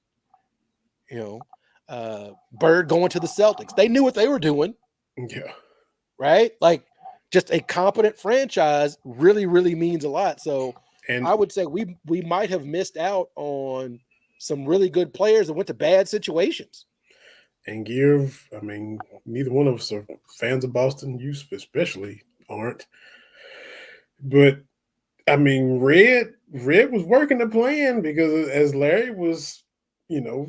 Bird going to the Celtics. They knew what they were doing. Yeah. Right? Like just a competent franchise really, really means a lot. So I would say we might have missed out on some really good players that went to bad situations. And neither one of us are fans of Boston. You especially aren't. But Red was working the plan because as Larry was,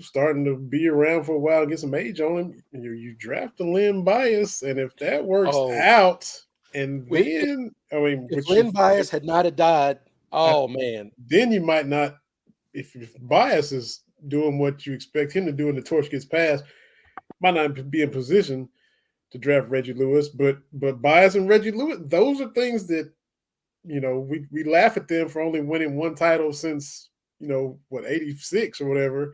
starting to be around for a while, get some age on him, you draft a Lynn Bias, and if that works out, and then if Lynn Bias had not have died, man, then you might not. If Bias is doing what you expect him to do, and the torch gets passed, might not be in position to draft Reggie Lewis. But Bias and Reggie Lewis, those are things that. We laugh at them for only winning one title since, 86 or whatever,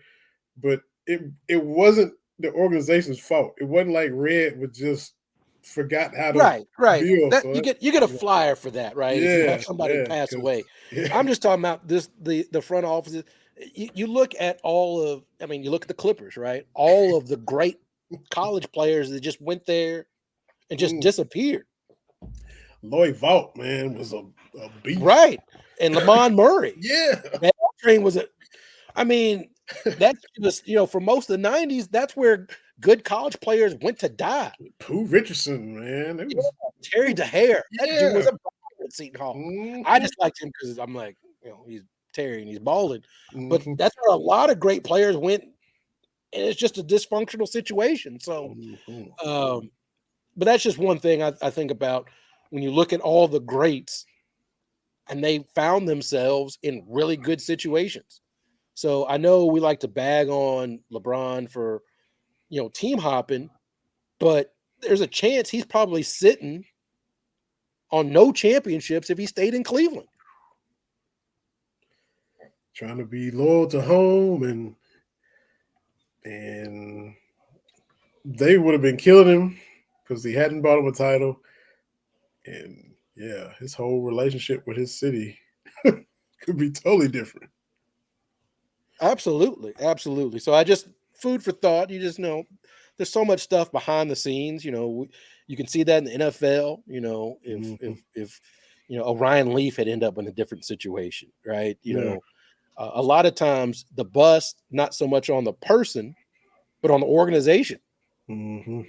but it wasn't the organization's fault. It wasn't like Red would just forgot how to deal. You get a flyer for that, right? Yeah, if you have somebody pass away. Yeah. I'm just talking about the front offices. You look at you look at the Clippers, right? All of the great college players that just went there and just disappeared. Lloyd Vaught, man, was a beast. Right. And Lamont Murray. Yeah. That train was that's just, for most of the 90s, that's where good college players went to die. Pooh Richardson, man. It was Terry DeHare. That dude was a baller at Seton Hall. I just liked him because I'm like, he's Terry and he's balling. But that's where a lot of great players went, and it's just a dysfunctional situation. So but that's just one thing I think about. When you look at all the greats and they found themselves in really good situations. So I know we like to bag on LeBron for, team hopping, but there's a chance he's probably sitting on no championships if he stayed in Cleveland. Trying to be loyal to home and they would have been killing him because he hadn't bought him a title. And his whole relationship with his city could be totally different. Absolutely. So I just food for thought. You just know there's so much stuff behind the scenes. You can see that in the NFL. If a Ryan Leaf had ended up in a different situation, right? A lot of times the bust not so much on the person, but on the organization. Mm-hmm.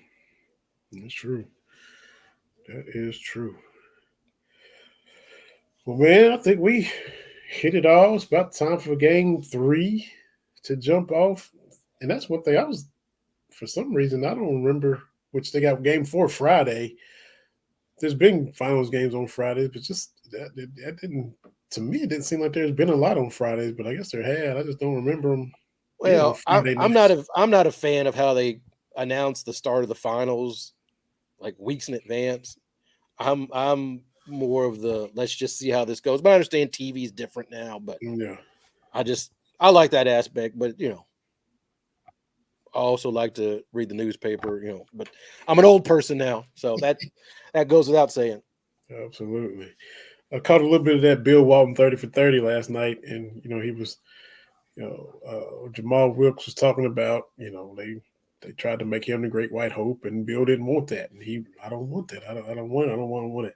That's true. That is true. Well, man, I think we hit it all. It's about time for game 3 to jump off. And that's one thing for some reason, I don't remember, which they got game 4 Friday. There's been finals games on Fridays, but just that didn't, to me, it didn't seem like there's been a lot on Fridays, but I guess there had. I just don't remember them. Well, I'm not a fan of how they announce the start of the finals like weeks in advance. I'm more of the let's just see how this goes. But I understand TV is different now, but yeah, I like that aspect. But I also like to read the newspaper. But I'm an old person now, so that goes without saying. Absolutely. I caught a little bit of that Bill Walton 30 for 30 last night, and he was, Jamal Wilkes was talking about, they tried to make him the Great White Hope, and Bill didn't want that, and I don't want that. I don't want it.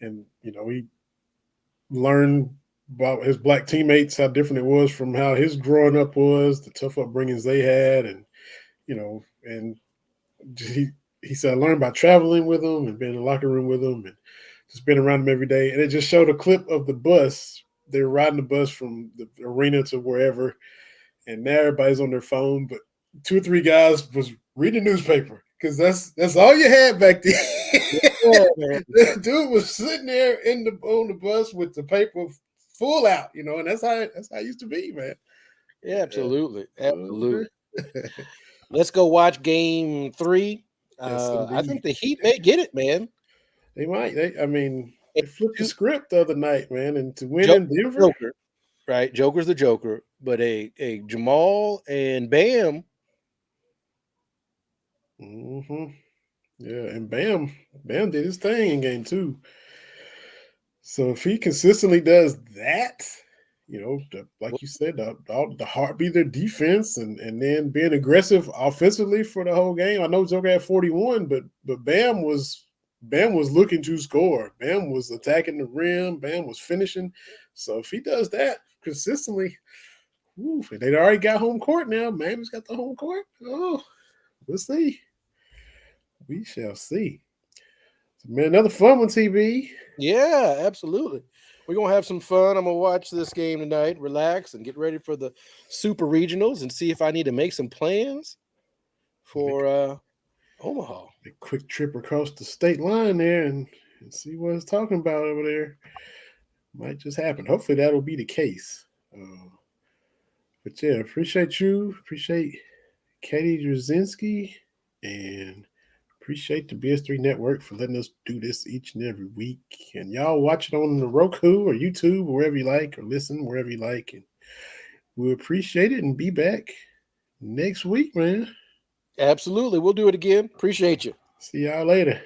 And he learned about his black teammates, how different it was from how his growing up was, the tough upbringings they had, and and he said I learned by traveling with them and being in the locker room with them and just being around them every day. And it just showed a clip of the bus. They were riding the bus from the arena to wherever, and now everybody's on their phone, but 2 or 3 guys was reading the newspaper because that's all you had back then. The dude was sitting there on the bus with the paper full out, and that's how it used to be, man. Yeah, absolutely. Let's go watch game 3. Yes, I think the Heat may get it, man. They might. They flipped the script the other night, man, and to win in Denver. Joker, right? Joker's the Joker, but a Jamal and Bam. Mm-hmm. Yeah, and Bam did his thing in game 2. So if he consistently does that, like you said, the heartbeat of their defense and then being aggressive offensively for the whole game. I know Joker had 41, but Bam was looking to score. Bam was attacking the rim. Bam was finishing. So if he does that consistently, they'd already got home court now. Miami's got the home court. Oh, we'll see. We shall see. So, man, another fun one, TB. Yeah, absolutely. We're going to have some fun. I'm going to watch this game tonight, relax, and get ready for the Super Regionals and see if I need to make some plans for Omaha. A quick trip across the state line there and see what it's talking about over there. Might just happen. Hopefully that'll be the case. But yeah, appreciate you. Appreciate Katie Dzwierzynski and appreciate the BS3 Network for letting us do this each and every week. And y'all watch it on the Roku or YouTube or wherever you like, or listen wherever you like. And we appreciate it and be back next week, man. Absolutely. We'll do it again. Appreciate you. See y'all later.